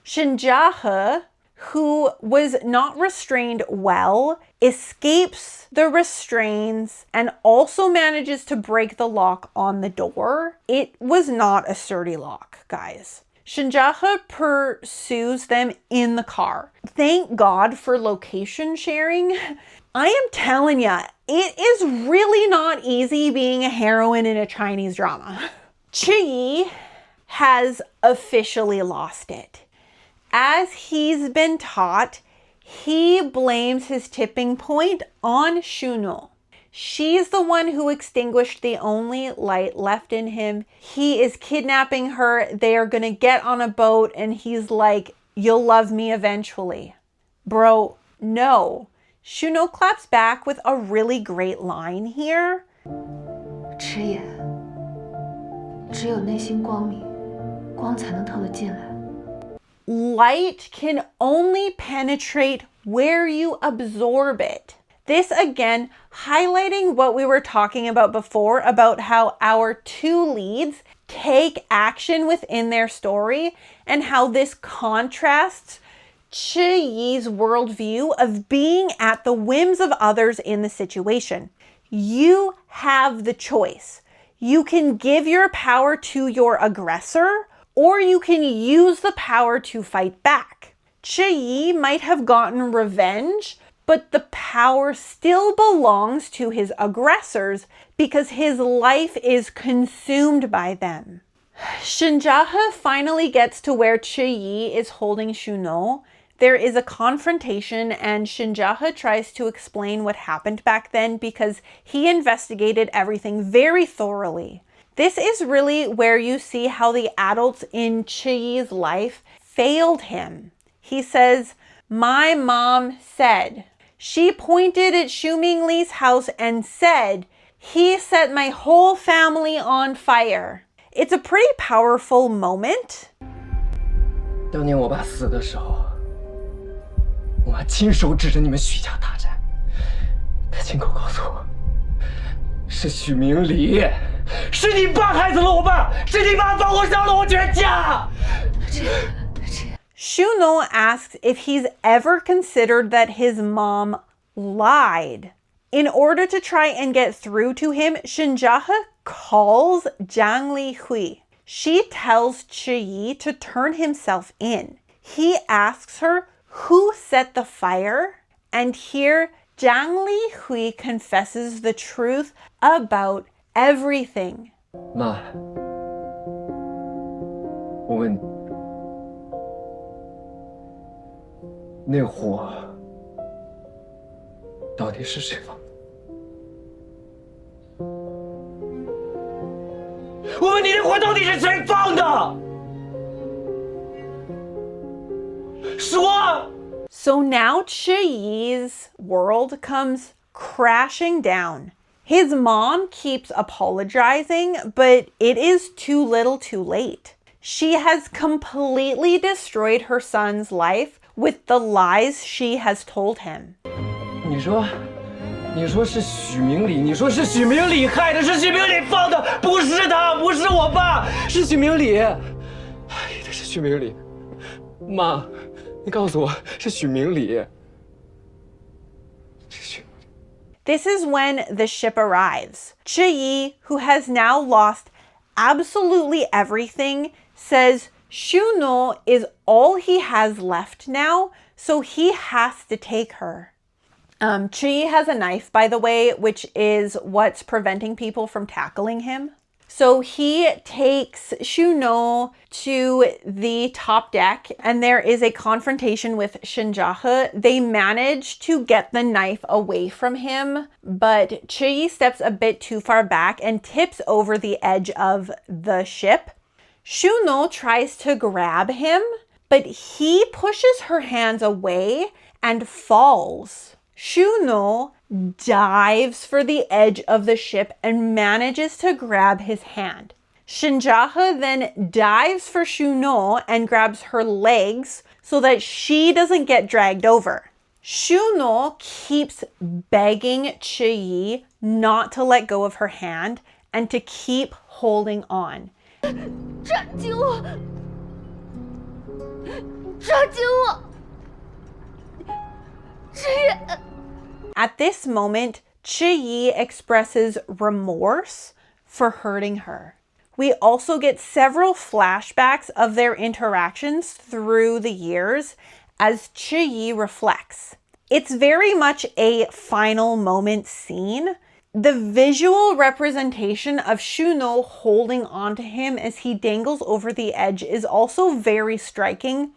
Shinjahe, who was not restrained well, escapes the restraints and also manages to break the lock on the door. It was not a sturdy lock, guys. Shinjahe pursues them in the car. Thank God for location sharing. I am telling ya, it is really not easy being a heroine in a Chinese drama. Yi has officially lost it. As he's been taught, he blames his tipping point on Shuno. She's the one who extinguished the only light left in him. He is kidnapping her. They are going to get on a boat and he's like, you'll love me eventually. Bro, no. Shuno claps back with a really great line here. 迟野，只有内心光明，光才能透得进来。 Light can only penetrate where you absorb it. This again highlighting what we were talking about before about how our two leads take action within their story and how this contrasts Chi-Yi's worldview of being at the whims of others in the situation. You have the choice. You can give your power to your aggressor, or you can use the power to fight back. Chi-Yi might have gotten revenge, but the power still belongs to his aggressors because his life is consumed by them. Shinjahe finally gets to where Chi-Yi is holding Shuno. There is a confrontation and Shinjahe tries to explain what happened back then because he investigated everything very thoroughly. This is really where you see how the adults in Chi-Yi's life failed him. He says, my mom said, she pointed at Xu Mingli's house and said, he set my whole family on fire. It's a pretty powerful moment. 当年我爸死的时候，我妈亲手指着你们许家大战，她亲口告诉我，是许明礼，是你爸害死了我爸，是你爸放火烧了我全家。Shuno asks if he's ever considered that his mom lied. In order to try and get through to him, Shinjahe calls Zhang Li Hui. She tells Chi-Yi to turn himself in. He asks her who set the fire, and here Zhang Li Hui confesses the truth about everything. 妈，我问你，那火到底是谁放的？我问你，那火到底是谁放的？说！ So now Chi-Yi's world comes crashing down. His mom keeps apologizing, but it is too little too late. She has completely destroyed her son's life with the lies she has told him. 你说是许明礼，你说是许明礼害的，是许明礼放的，不是他，不是我爸，是许明礼，一定是许明礼。妈，你告诉我是许明礼。是许明礼。 This is when the ship arrives. Chi-Yi, who has now lost absolutely everything, says Shuno is all he has left now, so he has to take her. Chi has a knife, by the way, which is what's preventing people from tackling him. So he takes Shuno to the top deck and there is a confrontation with Shinjahe. They manage to get the knife away from him, but Chi steps a bit too far back and tips over the edge of the ship. Shuno tries to grab him, but he pushes her hands away and falls. Shuno dives for the edge of the ship and manages to grab his hand. Shinjahe then dives for Shuno and grabs her legs so that she doesn't get dragged over. Shuno keeps begging Chi-Yi not to let go of her hand and to keep holding on. 抓紧我！抓紧我！迟野。 At this moment, Chi-Yi expresses remorse for hurting her. We also get several flashbacks of their interactions through the years as Chi-Yi reflects. It's very much a final moment scene. The visual representation of Shuno holding onto him as he dangles over the edge is also very striking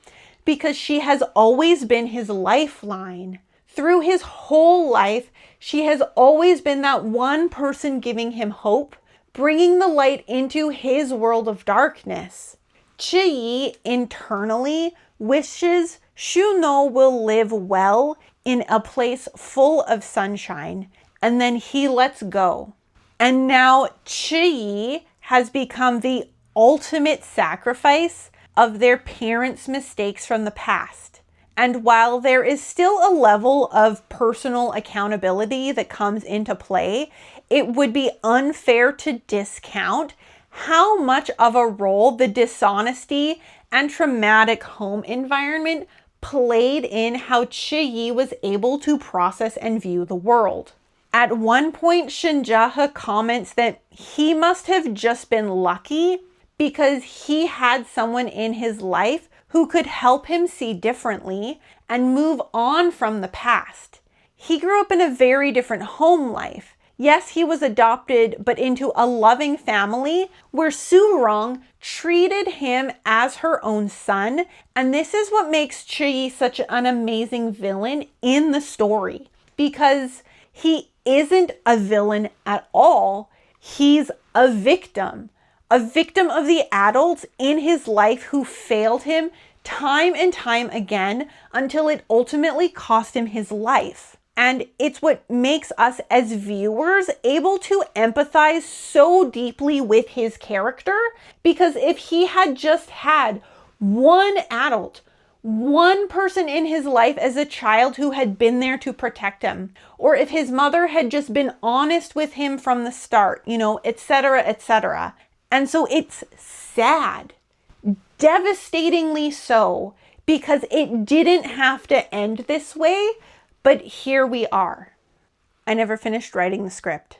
because she has always been his lifeline. Through his whole life, she has always been that one person giving him hope, bringing the light into his world of darkness. Chi internally wishes Shuno will live well in a place full of sunshine, and then he lets go. And now Chi has become the ultimate sacrifice of their parents' mistakes from the past. And while there is still a level of personal accountability that comes into play, it would be unfair to discount how much of a role the dishonesty and traumatic home environment played in how Chi was able to process and view the world. At one point, Shinjahe comments that he must have just been lucky because he had someone in his life who could help him see differently and move on from the past. He grew up in a very different home life. Yes, he was adopted, but into a loving family where Surong treated him as her own son. And this is what makes Chi such an amazing villain in the story, because he isn't a villain at all. He's a victim of the adults in his life who failed him time and time again until it ultimately cost him his life. And it's what makes us as viewers able to empathize so deeply with his character, because if he had just had one adult, one person in his life as a child who had been there to protect him, or if his mother had just been honest with him from the start, etc., etc. And so it's sad, devastatingly so, because it didn't have to end this way, but here we are. I never finished writing the script.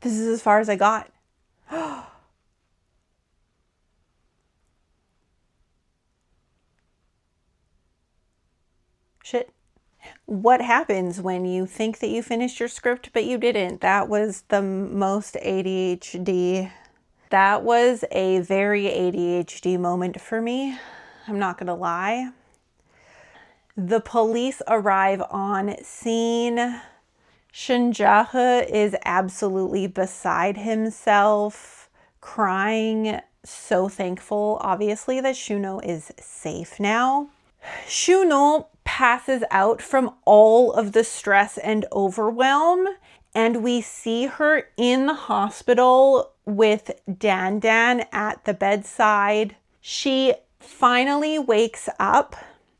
This is as far as I got. Shit. What happens when you think that you finished your script, but you didn't? That was the most ADHD. That was a very ADHD moment for me. I'm not gonna lie. The police arrive on scene. Shinjahe is absolutely beside himself, crying, so thankful, obviously, that Shuno is safe now. Shuno passes out from all of the stress and overwhelm, and we see her in the hospital with Dan Dan at the bedside. She finally wakes up.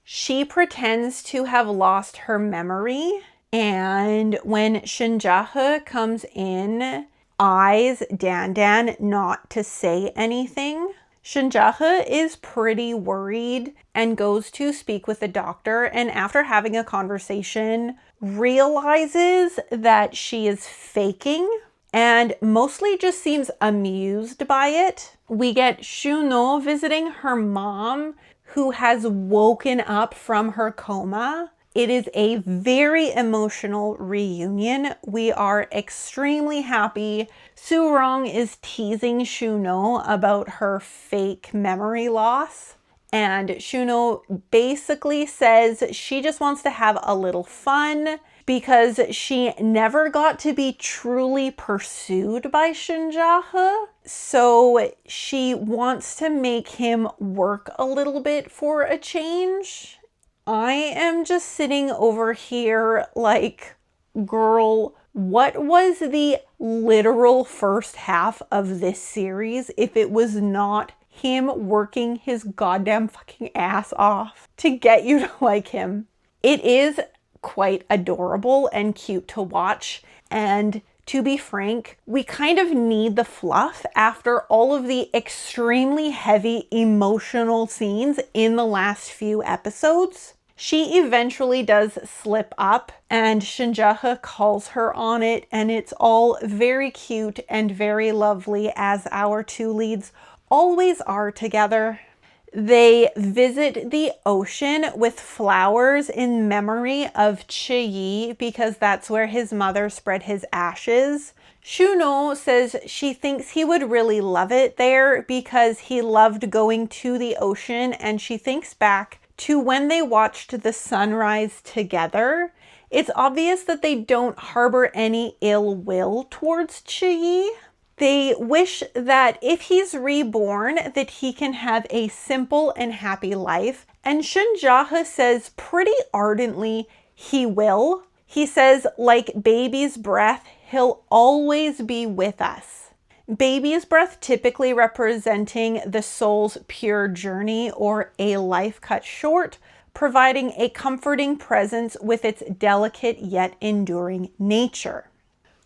She pretends to have lost her memory, and when Shinjahe comes in, eyes Dan Dan not to say anything. Shinjahe is pretty worried and goes to speak with the doctor, and after having a conversation, realizes that she is faking and mostly just seems amused by it. We get Shuno visiting her mom, who has woken up from her coma. It is a very emotional reunion. We are extremely happy. Surong is teasing Shuno about her fake memory loss. And Shuno basically says she just wants to have a little fun because she never got to be truly pursued by Shinjahe. So she wants to make him work a little bit for a change. I am just sitting over here like, girl, what was the literal first half of this series if it was not him working his goddamn fucking ass off to get you to like him? It is quite adorable and cute to watch, and to be frank, we kind of need the fluff after all of the extremely heavy emotional scenes in the last few episodes. She eventually does slip up and Shinjahe calls her on it, and it's all very cute and very lovely, as our two leads always are together. They visit the ocean with flowers in memory of Chi because that's where his mother spread his ashes. Shuno says she thinks he would really love it there because he loved going to the ocean, and she thinks back to when they watched the sunrise together. It's obvious that they don't harbor any ill will towards Chiyi. They wish that if he's reborn, that he can have a simple and happy life. And Shunjahe says pretty ardently he will. He says, like baby's breath, he'll always be with us. Baby's breath typically representing the soul's pure journey or a life cut short, providing a comforting presence with its delicate yet enduring nature.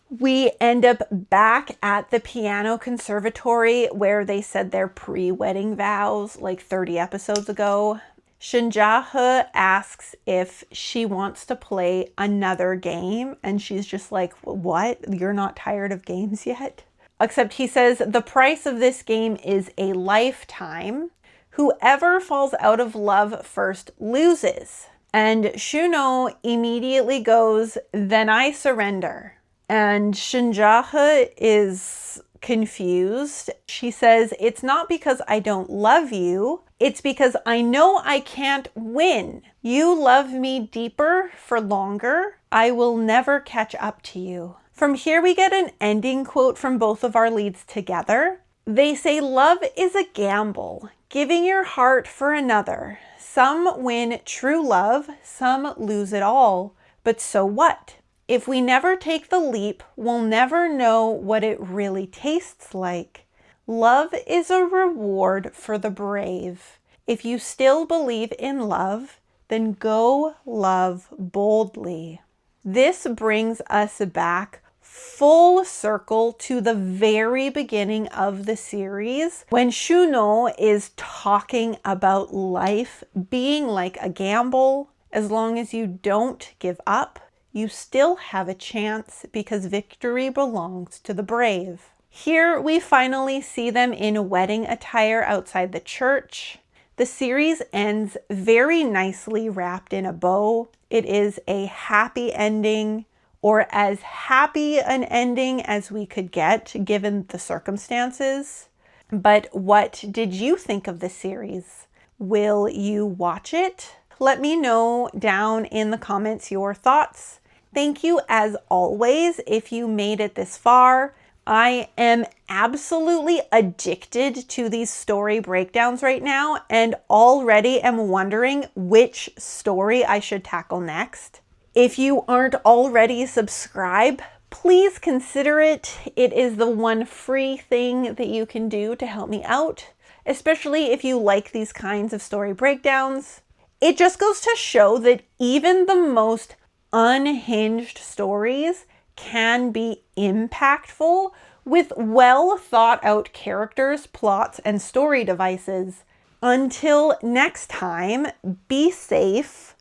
We end up back at the piano conservatory where they said their pre-wedding vows like 30 episodes ago. Shunjahe asks if she wants to play another game, and she's just like, what? You're not tired of games yet? Except he says the price of this game is a lifetime. Whoever falls out of love first loses. And Shuno immediately goes, then I surrender. And Shunjahe is confused. She says, it's not because I don't love you. It's because I know I can't win. You love me deeper for longer. I will never catch up to you. From here, we get an ending quote from both of our leads together. They say, love is a gamble, giving your heart for another. Some win true love, some lose it all. But so what? If we never take the leap, we'll never know what it really tastes like. Love is a reward for the brave. If you still believe in love, then go love boldly. This brings us back full circle to the very beginning of the series when Shuno is talking about life being like a gamble. As long as you don't give up, you still have a chance because victory belongs to the brave. Here we finally see them in wedding attire outside the church. The series ends very nicely wrapped in a bow. It is a happy ending, or as happy an ending as we could get given the circumstances. But what did you think of the series? Will you watch it? Let me know down in the comments your thoughts. Thank you as always if you made it this far. I am absolutely addicted to these story breakdowns right now and already am wondering which story I should tackle next. If you aren't already subscribed, please consider it. It is the one free thing that you can do to help me out, especially if you like these kinds of story breakdowns. It just goes to show that even the most unhinged stories can be impactful with well thought out characters, plots, and story devices. Until next time, be safe.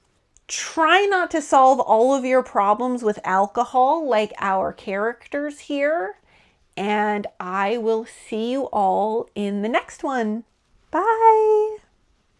Try not to solve all of your problems with alcohol like our characters here. And I will see you all in the next one. Bye.